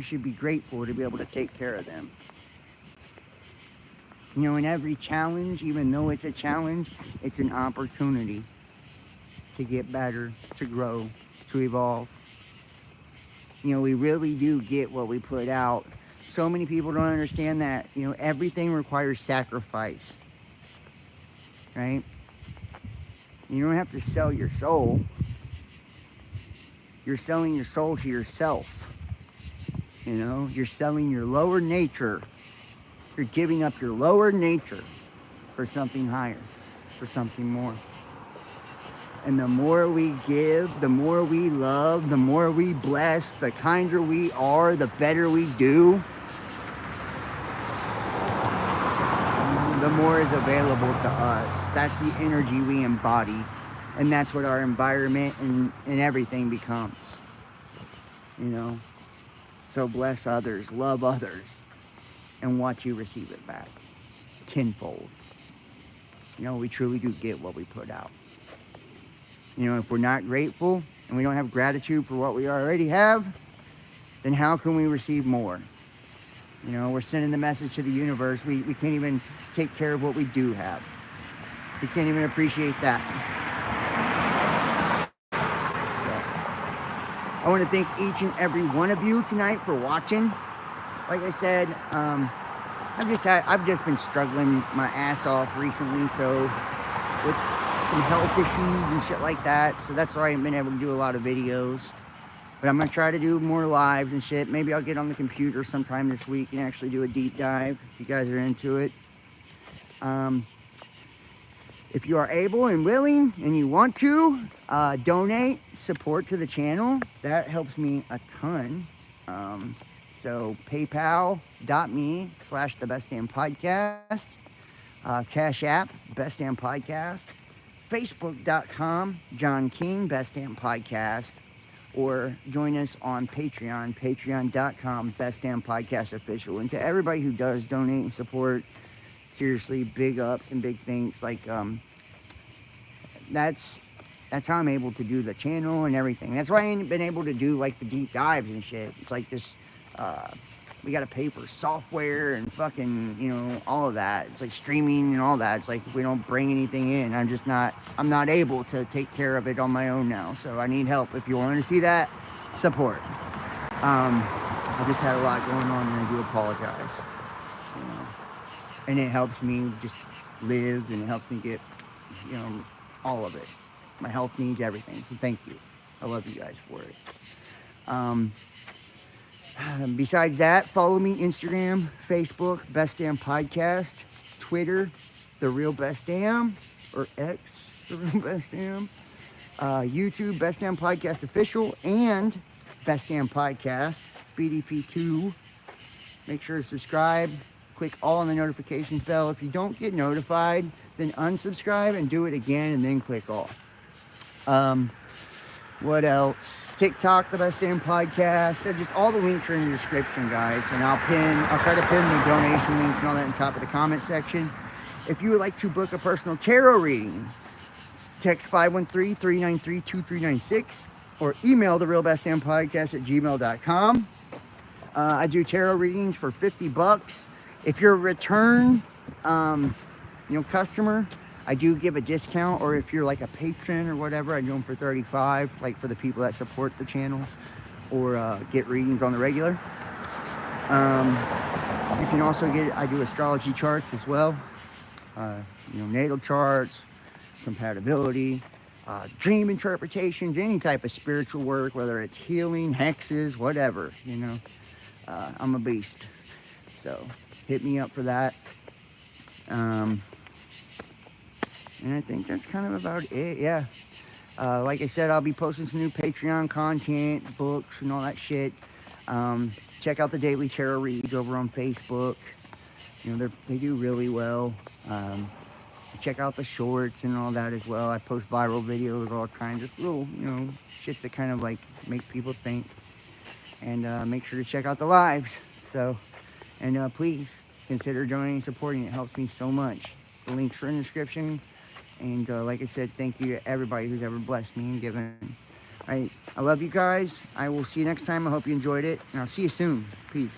should be grateful to be able to take care of them. You know, in every challenge, even though it's a challenge, it's an opportunity to get better, to grow, to evolve. You know, we really do get what we put out. So many people don't understand that, you know, everything requires sacrifice, right? You don't have to sell your soul. You're selling your soul to yourself. You know, you're selling your lower nature. You're giving up your lower nature for something higher, for something more. And the more we give, the more we love, the more we bless, the kinder we are, the better we do, the more is available to us. That's the energy we embody. And that's what our environment and everything becomes. You know? So bless others, love others, and watch you receive it back tenfold. You know, we truly do get what we put out. You know, if we're not grateful and we don't have gratitude for what we already have, then how can we receive more? You know, we're sending the message to the universe. We can't even take care of what we do have. We can't even appreciate that. I want to thank each and every one of you tonight for watching. Like I said, I've just been struggling my ass off recently, so with some health issues and shit like that, so that's why I haven't been able to do a lot of videos. But I'm gonna try to do more lives and shit. Maybe I'll get on the computer sometime this week and actually do a deep dive if you guys are into it. If you are able and willing and you want to donate support to the channel, that helps me a ton. So paypal.me/thebestdampodcast, Cash App, Best Damn Podcast, Facebook.com, John King, Best Damn Podcast, or join us on Patreon, patreon.com, Best Damn Podcast Official. And to everybody who does donate and support, seriously, big ups and big thanks. Like, that's how I'm able to do the channel and everything. That's why I ain't been able to do like the deep dives and shit. It's like this we got to pay for software and fucking, you know, all of that. It's like streaming and all that. It's like if we don't bring anything in, I'm not able to take care of it on my own now. So I need help. If you want to see that, support. I just had a lot going on, and I do apologize. You know, and it helps me just live, and it helps me get, you know, all of it. My health needs everything. So thank you. I love you guys for it. Besides that, follow me Instagram, Facebook, Best Damn Podcast, Twitter, The Real Best Damn, or X, The Real Best Damn, YouTube, Best Damn Podcast Official, and Best Damn Podcast, BDP2. Make sure to subscribe, click all on the notifications bell. If you don't get notified, then unsubscribe and do it again, and then click all. What else? TikTok, the Best Damn Podcast. So just all the links are in the description, guys. And I'll try to pin the donation links and all that on top of the comment section. If you would like to book a personal tarot reading, text 513-393-2396 or email therealbestdampodcast@gmail.com. I do tarot readings for $50. If you're a return, customer, I do give a discount, or if you're like a patron or whatever, I do them for $35, like for the people that support the channel or get readings on the regular. You can also I do astrology charts as well, natal charts, compatibility, dream interpretations, any type of spiritual work, whether it's healing, hexes, whatever, I'm a beast. So hit me up for that. And I think that's kind of about it, yeah. Like I said, I'll be posting some new Patreon content, books, and all that shit. Check out the Daily Tarot Reads over on Facebook. They do really well. Check out the shorts and all that as well. I post viral videos all the time, just little, shit to kind of like make people think. And make sure to check out the lives. So, and please consider joining and supporting. It helps me so much. The links are in the description. And like I said, thank you to everybody who's ever blessed me and given. All right, I love you guys. I will see you next time. I hope you enjoyed it. And I'll see you soon. Peace.